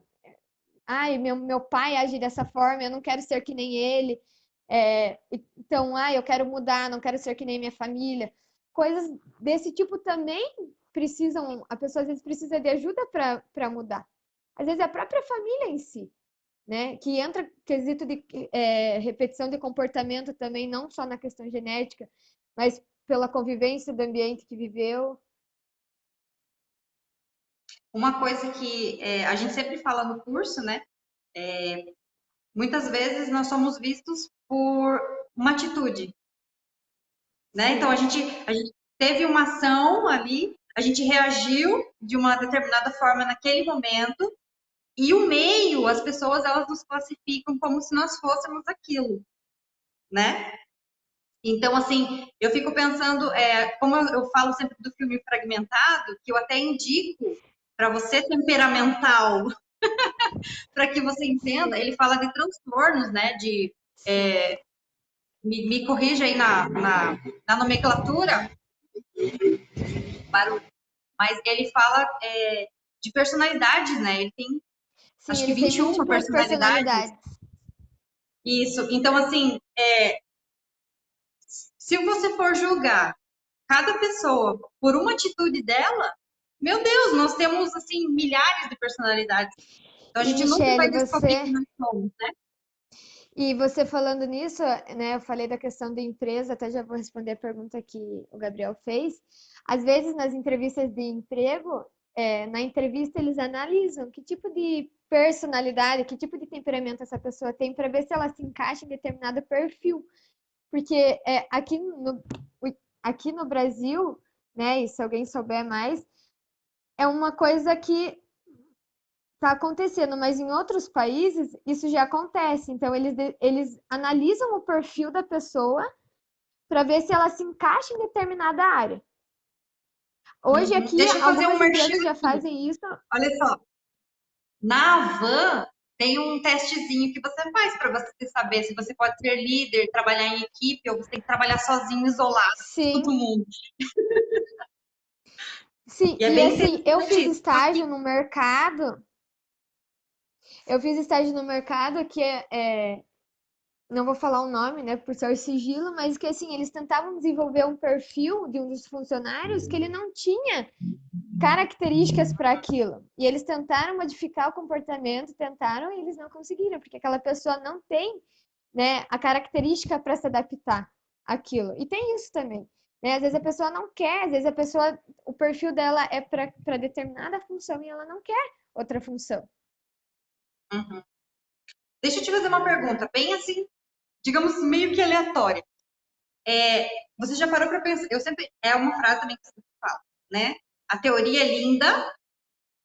ai, meu pai age dessa forma, eu não quero ser que nem ele. Então, eu quero mudar, não quero ser que nem minha família. Coisas desse tipo também precisam, a pessoa às vezes precisa de ajuda para mudar. Às vezes é a própria família em si, né? Que entra quesito de repetição de comportamento também, não só na questão genética, mas pela convivência do ambiente que viveu. Uma coisa que a gente sempre fala no curso, né? Muitas vezes nós somos vistos por uma atitude, né? Então Sim, a gente teve uma ação ali, a gente reagiu de uma determinada forma naquele momento, e o meio, as pessoas, elas nos classificam como se nós fôssemos aquilo, né? Então, assim, eu fico pensando, como eu falo sempre do filme Fragmentado, que eu até indico para você temperamental, para que você entenda, sim, ele fala de transtornos, né? sim. Me corrija aí na nomenclatura, barulho, mas ele fala de personalidades, né? Ele tem, Sim, acho que ele tem 21 múltiplas personalidades. personalidades. Isso. Então, assim, se você for julgar cada pessoa por uma atitude dela, meu Deus, nós temos assim milhares de personalidades. Então a E gente nunca Michele, vai descobrir quem nós somos, né? você falando nisso, né, eu falei da questão da empresa, até já vou responder a pergunta que o Gabriel fez. Às vezes, nas entrevistas de emprego, na entrevista eles analisam que tipo de personalidade, que tipo de temperamento essa pessoa tem para ver se ela se encaixa em determinado perfil. Porque aqui no Brasil, né, e se alguém souber mais, é uma coisa que está acontecendo, mas em outros países isso já acontece. Então, eles analisam o perfil da pessoa para ver se ela se encaixa em determinada área. Hoje Uhum. aqui, Deixa eu fazer um algumas merchan empresas já aqui. fazem isso. Olha só, na Avan tem um testezinho que você faz para você saber se você pode ser líder, trabalhar em equipe ou você tem que trabalhar sozinho, isolado de todo Sim, mundo. sim. E é E bem assim, interessante isso. eu fiz estágio no mercado que não vou falar o nome, né, por ser sigilo, mas que assim, eles tentavam desenvolver um perfil de um dos funcionários que ele não tinha características para aquilo. E eles tentaram modificar o comportamento, tentaram e eles não conseguiram, porque aquela pessoa não tem, né, a característica para se adaptar àquilo. E tem isso também. Né? Às vezes a pessoa não quer, às vezes o perfil dela é para determinada função e ela não quer outra função. Uhum. Deixa eu te fazer uma pergunta, bem assim, digamos, meio que aleatória. Você já parou para pensar? É uma frase também que você fala, né? A teoria é linda,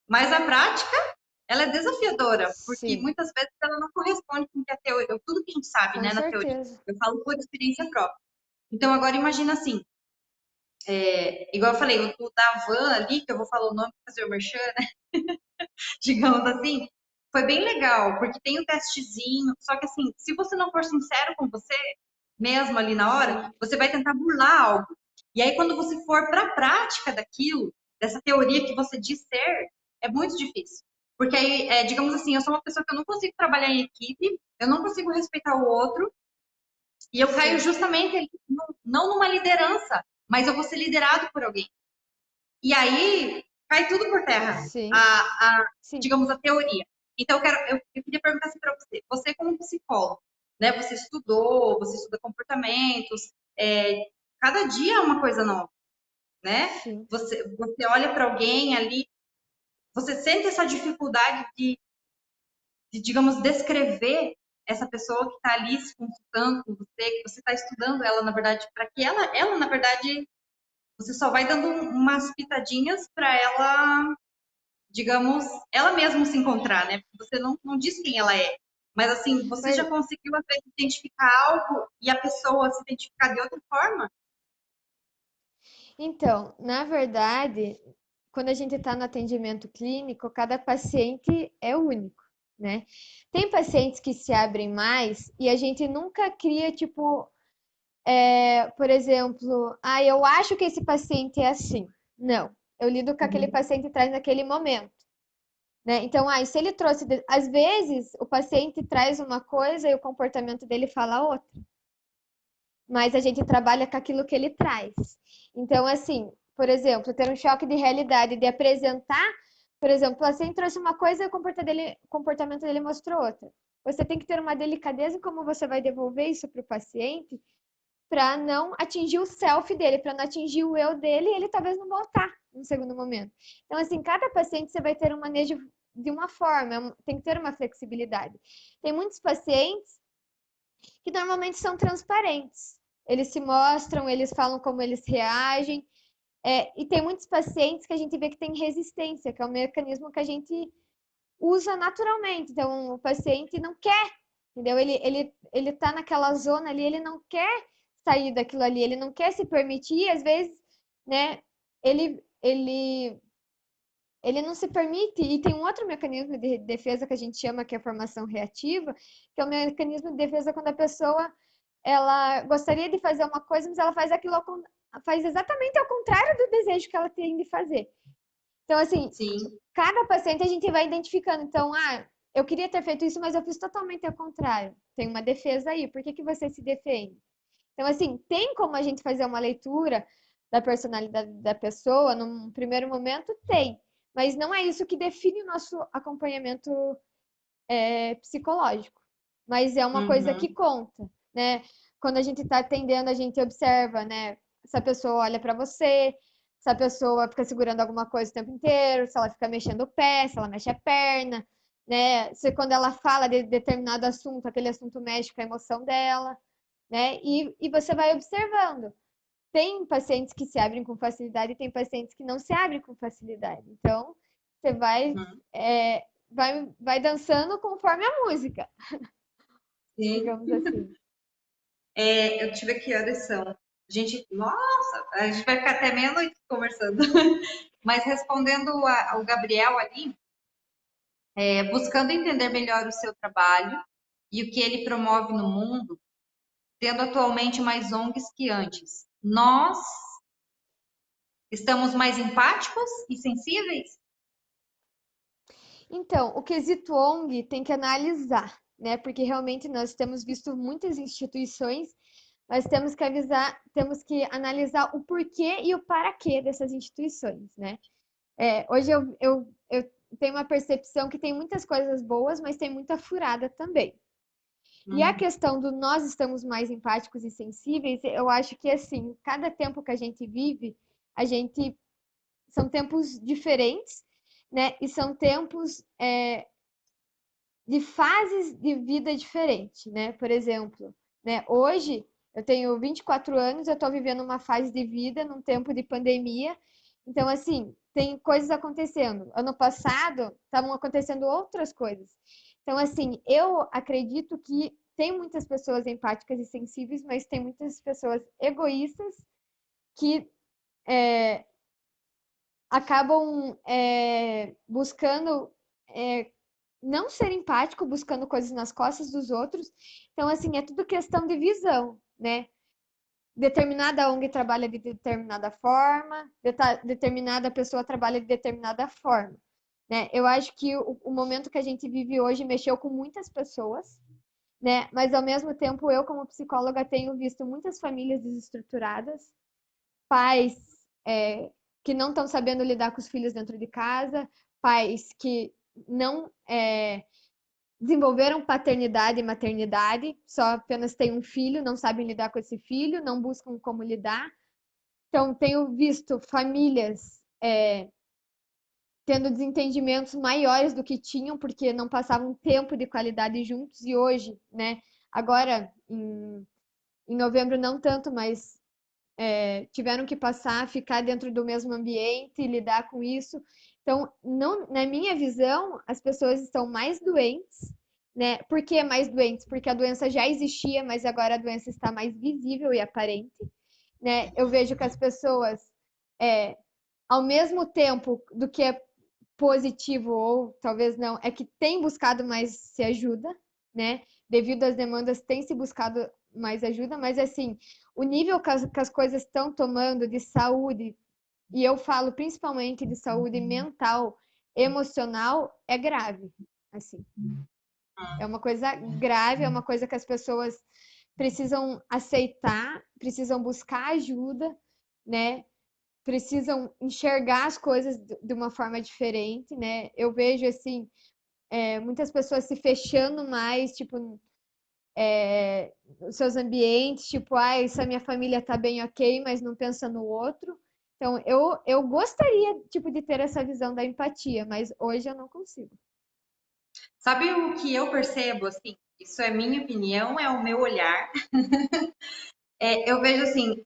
mas a prática ela é desafiadora, porque Sim, muitas vezes ela não corresponde com o que a teoria, tudo que a gente sabe, com né, na teoria. certeza. Eu falo por experiência própria. Então agora imagina assim, igual eu falei, o da van ali, que eu vou falar o nome para fazer o merchan, né? Digamos assim, foi bem legal, porque tem o testezinho, só que assim, se você não for sincero com você mesmo ali na hora, Sim, você vai tentar burlar algo. E aí quando você for para a prática daquilo, dessa teoria que você diz ser, é muito difícil. Porque aí, digamos assim, eu sou uma pessoa que eu não consigo trabalhar em equipe, eu não consigo respeitar o outro, e eu caio sim, justamente ali, não numa liderança, mas eu vou ser liderado por alguém. E aí cai tudo por terra, sim, sim. digamos, a teoria. Então eu queria perguntar assim para você, você como psicólogo, né? Você estudou, você estuda comportamentos, cada dia é uma coisa nova, né? Sim. Você olha para alguém ali, você sente essa dificuldade de, digamos, descrever essa pessoa que está ali se consultando com você, que você está estudando ela, na verdade, para que ela, na verdade, você só vai dando umas pitadinhas para ela, digamos, ela mesma se encontrar, né? Porque você não diz quem ela é. Mas assim, você já Mas, conseguiu às vezes identificar algo e a pessoa se identificar de outra forma? então, na verdade, quando a gente está no atendimento clínico, cada paciente é único, né? Tem pacientes que se abrem mais e a gente nunca cria, tipo, por exemplo, eu acho que esse paciente é assim. Não, eu lido com aquele Uhum. paciente traz naquele momento. Né? Então, se ele trouxe. Às vezes, o paciente traz uma coisa e o comportamento dele fala outra. Mas a gente trabalha com aquilo que ele traz. Então, assim, por exemplo, ter um choque de realidade, de apresentar, por exemplo, o paciente trouxe uma coisa e o comportamento dele mostrou outra. Você tem que ter uma delicadeza em como você vai devolver isso para o paciente para não atingir o self dele, para não atingir o eu dele e ele talvez não voltar no segundo momento. Então, assim, cada paciente você vai ter um manejo de uma forma, tem que ter uma flexibilidade. Tem muitos pacientes que normalmente são transparentes. Eles se mostram, eles falam como eles reagem. E tem muitos pacientes que a gente vê que tem resistência, que é um mecanismo que a gente usa naturalmente. Então, o paciente não quer, entendeu? Ele tá naquela zona ali, ele não quer sair daquilo ali, ele não quer se permitir, às vezes, né? Ele, ele, ele não se permite. E tem um outro mecanismo de defesa que a gente chama que é a formação reativa, que é o mecanismo de defesa quando a pessoa ela gostaria de fazer uma coisa, mas ela faz aquilo faz exatamente ao contrário do desejo que ela tem de fazer. Então, assim, Sim. cada paciente a gente vai identificando. Então, eu queria ter feito isso, mas eu fiz totalmente ao contrário. Tem uma defesa aí. Por que que você se defende? Então, assim, tem como a gente fazer uma leitura da personalidade da pessoa num primeiro momento? Tem. Mas não é isso que define o nosso acompanhamento psicológico. Mas é uma coisa que Uhum. conta, né? Quando a gente está atendendo, a gente observa, né? Essa pessoa olha para você, se a pessoa fica segurando alguma coisa o tempo inteiro, se ela fica mexendo o pé, se ela mexe a perna, né? Se quando ela fala de determinado assunto, aquele assunto mexe com a emoção dela, né? E você vai observando. Tem pacientes que se abrem com facilidade e tem pacientes que não se abrem com facilidade. Então, você Uhum. vai dançando conforme a música, Sim. digamos assim. Eu tive aqui a lição. Nossa, a gente vai ficar até meia-noite conversando. Mas respondendo ao Gabriel ali, buscando entender melhor o seu trabalho e o que ele promove no mundo, tendo atualmente mais ONGs que antes. Nós estamos mais empáticos e sensíveis? Então, o quesito ONG tem que analisar, né? Porque realmente nós temos visto muitas instituições, mas temos que analisar o porquê e o para quê dessas instituições, né? Hoje eu tenho uma percepção que tem muitas coisas boas, mas tem muita furada também. E a Uhum. questão do nós estamos mais empáticos e sensíveis, eu acho que assim, cada tempo que a gente vive, a gente são tempos diferentes, né? E são tempos de fases de vida diferentes, né? Por exemplo, né? Hoje eu tenho 24 anos, eu estou vivendo uma fase de vida num tempo de pandemia. Então, assim, tem coisas acontecendo. Ano passado estavam acontecendo outras coisas. Então, assim, eu acredito que tem muitas pessoas empáticas e sensíveis, mas tem muitas pessoas egoístas que acabam buscando não ser empático, buscando coisas nas costas dos outros. Então, assim, é tudo questão de visão, né? Determinada ONG trabalha de determinada forma, determinada pessoa trabalha de determinada forma, né? Eu acho que o momento que a gente vive hoje mexeu com muitas pessoas, né? Mas ao mesmo tempo, eu como psicóloga tenho visto muitas famílias desestruturadas, pais que não estão sabendo lidar com os filhos dentro de casa, pais que não desenvolveram paternidade e maternidade, só apenas têm um filho, não sabem lidar com esse filho, não buscam como lidar. Então, tenho visto famílias tendo desentendimentos maiores do que tinham, porque não passavam tempo de qualidade juntos, e hoje, né, agora em novembro não tanto, mas tiveram que passar, ficar dentro do mesmo ambiente, lidar com isso. Então, não, na minha visão, as pessoas estão mais doentes, né? Por que mais doentes? Porque a doença já existia, mas agora a doença está mais visível e aparente, né? Eu vejo que as pessoas, ao mesmo tempo do que é positivo ou talvez não, é que tem buscado mais se ajuda, né? Devido às demandas, tem se buscado mais ajuda, mas assim, o nível que as coisas estão tomando de saúde, e eu falo principalmente de saúde mental, emocional, é grave, assim. É uma coisa grave, é uma coisa que as pessoas precisam aceitar, precisam buscar ajuda, né? Precisam enxergar as coisas de uma forma diferente, né? Eu vejo assim, muitas pessoas se fechando mais, tipo, os seus ambientes, tipo, ah, se a minha família tá bem, ok, mas não pensa no outro. Então, eu gostaria, tipo, de ter essa visão da empatia, mas hoje eu não consigo. Sabe o que eu percebo, assim? Isso é minha opinião, é o meu olhar. Eu vejo assim,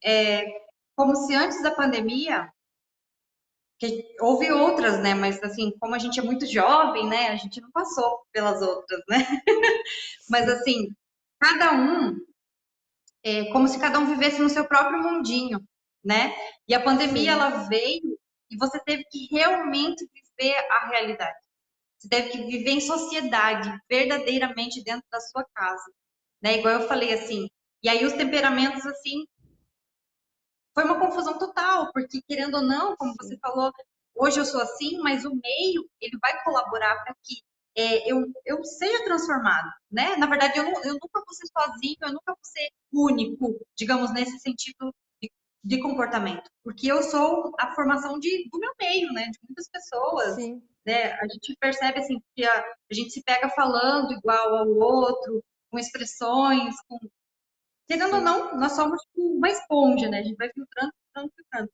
como se antes da pandemia, que houve outras, né? Mas assim, como a gente é muito jovem, né? A gente não passou pelas outras, né? Mas Sim, assim, cada um, como se cada um vivesse no seu próprio mundinho, né? E a pandemia, sim, ela veio e você teve que realmente viver a realidade. Você teve que viver em sociedade, verdadeiramente dentro da sua casa, né? Igual eu falei assim. E aí os temperamentos assim foi uma confusão total, porque querendo ou não, como você sim, falou, hoje eu sou assim, mas o meio ele vai colaborar para que eu seja transformado, né? Na verdade, eu nunca vou ser sozinho, eu nunca vou ser único, digamos, nesse sentido de comportamento, porque eu sou a formação do meu meio, né? De muitas pessoas, sim, né? A gente percebe assim que a gente se pega falando igual ao outro, com expressões, querendo ou sim, não, nós somos tipo uma esponja, né? A gente vai filtrando, filtrando, filtrando.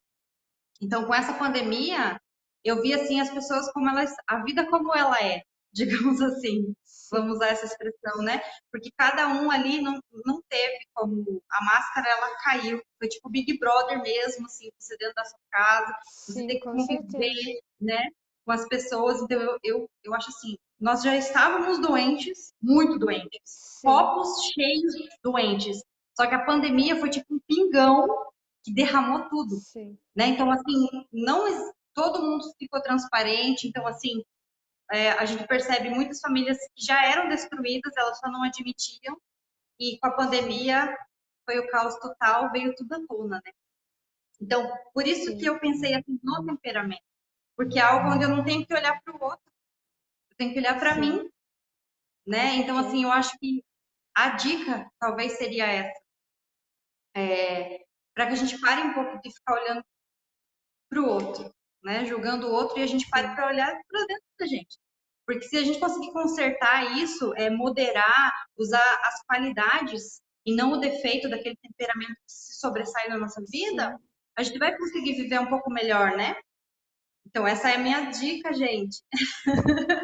Então, com essa pandemia, eu vi assim as pessoas como elas, a vida como ela é, digamos assim. Vamos Sim, usar essa expressão, né? Porque cada um ali não teve como a máscara ela caiu. Foi tipo Big Brother mesmo, assim, você dentro da sua casa, você sim, tem que com certeza. conviver, né, com as pessoas. Então eu acho assim, nós já estávamos doentes, muito doentes, Sim, copos cheios de doentes. Só que a pandemia foi tipo um pingão que derramou tudo, sim, né? Então, assim, não todo mundo ficou transparente. Então, assim, a gente percebe muitas famílias que já eram destruídas, elas só não admitiam. E com a pandemia foi o caos total, veio tudo à tona, né? Então, por isso que sim, eu pensei assim no temperamento, porque é algo onde eu não tenho que olhar para o outro, eu tenho que olhar para sim, mim, com né? Então, assim, certeza. eu acho que a dica talvez seria essa, para que a gente pare um pouco de ficar olhando para o outro, né? Julgando o outro e a gente pare Sim, para olhar para dentro da gente. Porque se a gente conseguir consertar isso, moderar, usar as qualidades e não o defeito daquele temperamento que se sobressai na nossa vida, sim. a gente vai conseguir viver um pouco melhor, né? Então, essa é a minha dica, gente.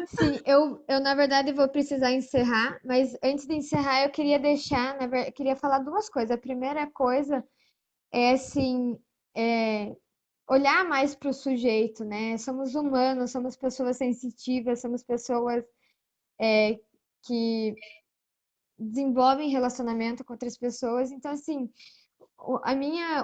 Sim, eu na verdade vou precisar encerrar, mas antes de encerrar eu queria deixar, queria falar duas coisas. A primeira coisa é assim, é, olhar mais para o sujeito, né? Somos humanos, somos pessoas sensitivas, somos pessoas que desenvolvem relacionamento com outras pessoas. Então, assim,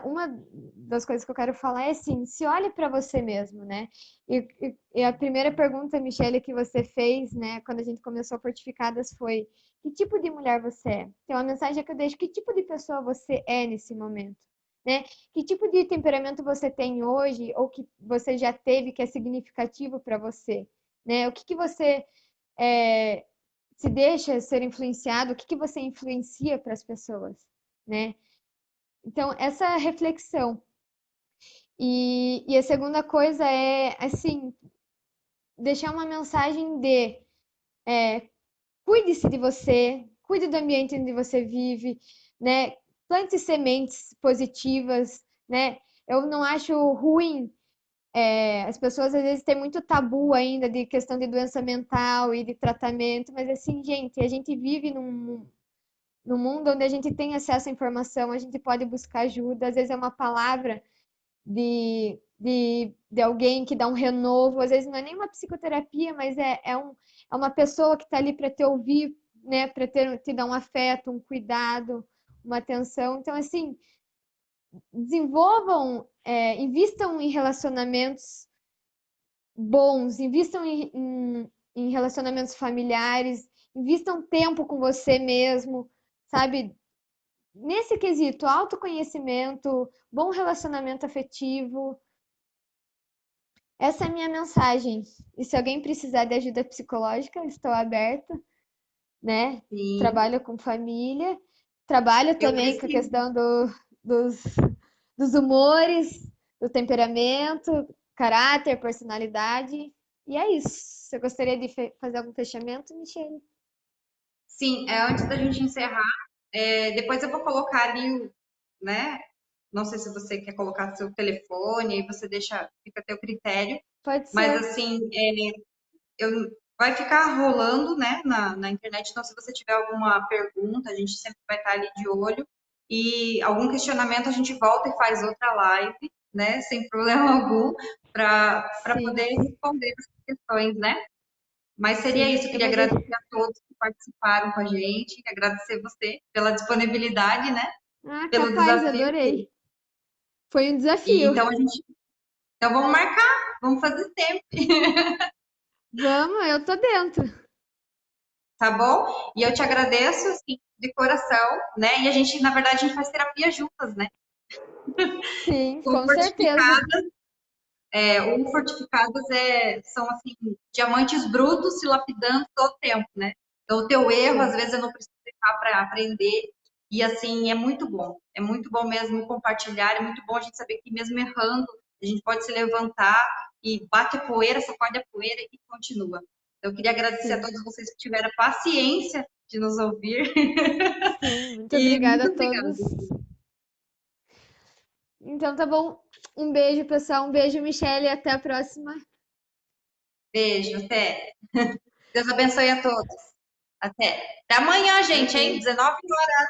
uma das coisas que eu quero falar é assim, se olhe para você mesmo, né? E a primeira pergunta, Michelle, que você fez, né, quando a gente começou a Fortificadas foi: que tipo de mulher você é? Então, a mensagem que eu deixo: que tipo de pessoa você é nesse momento? Né? Que tipo de temperamento você tem hoje ou que você já teve que é significativo para você, né? O que que você é, se deixa ser influenciado? O que que você influencia para as pessoas, né? Então, essa reflexão. E a segunda coisa é, assim, deixar uma mensagem de cuide-se de você, cuide do ambiente onde você vive, né? Plante sementes positivas, né? Eu não acho ruim. As pessoas às vezes têm muito tabu ainda de questão de doença mental e de tratamento, mas assim, gente, a gente vive num mundo onde a gente tem acesso à informação, a gente pode buscar ajuda, às vezes é uma palavra de alguém que dá um renovo, às vezes não é nem uma psicoterapia, mas é uma pessoa que está ali para te ouvir, né, para te dar um afeto, um cuidado, uma atenção. Então, assim, desenvolvam, invistam em relacionamentos bons, invistam em relacionamentos familiares, invistam tempo com você mesmo, sabe? Nesse quesito, autoconhecimento, bom relacionamento afetivo. Essa é a minha mensagem. E se alguém precisar de ajuda psicológica, estou aberta, né? Sim, Trabalho com família, trabalho eu também com a preciso. questão dos, dos humores, do temperamento, caráter, personalidade. E é isso. Você gostaria de fazer algum fechamento, Michelle? Sim, antes da gente encerrar, depois eu vou colocar ali, né? Não sei se você quer colocar seu telefone, aí você deixa, fica a teu critério. Pode Mas ser. assim, eu, vai ficar rolando, né, na internet. Então, se você tiver alguma pergunta, a gente sempre vai estar ali de olho. E algum questionamento, a gente volta e faz outra live, né, sem problema algum, para Sim, poder responder essas questões, né? Mas seria sim. isso. Queria agradecer a todos que participaram com a gente, agradecer você pela disponibilidade, né, Ah, pelo capaz, desafio. adorei. Foi um E desafio. então então vamos marcar, vamos fazer tempo, Vamos, eu tô dentro. tá bom? E eu te agradeço, assim, de coração, né? E a gente, na verdade, a gente faz terapia juntas, né? Sim, O com certeza. fortificado, o fortificados são assim diamantes brutos se lapidando todo o tempo, né? Então o teu erro, às Sim, vezes eu não preciso errar para aprender. E assim, é muito bom mesmo compartilhar, é muito bom a gente saber que mesmo errando, a gente pode se levantar e bate a poeira, sacode a poeira e continua. Então, eu queria agradecer a sim, todos vocês que tiveram a paciência de nos ouvir. sim. Muito E obrigada muito a obrigada. todos. Então tá bom. Um beijo, pessoal. Um beijo, Michelle, e até a próxima. Beijo, até. Deus abençoe a todos. Até. Até amanhã, gente, hein? 19 horas.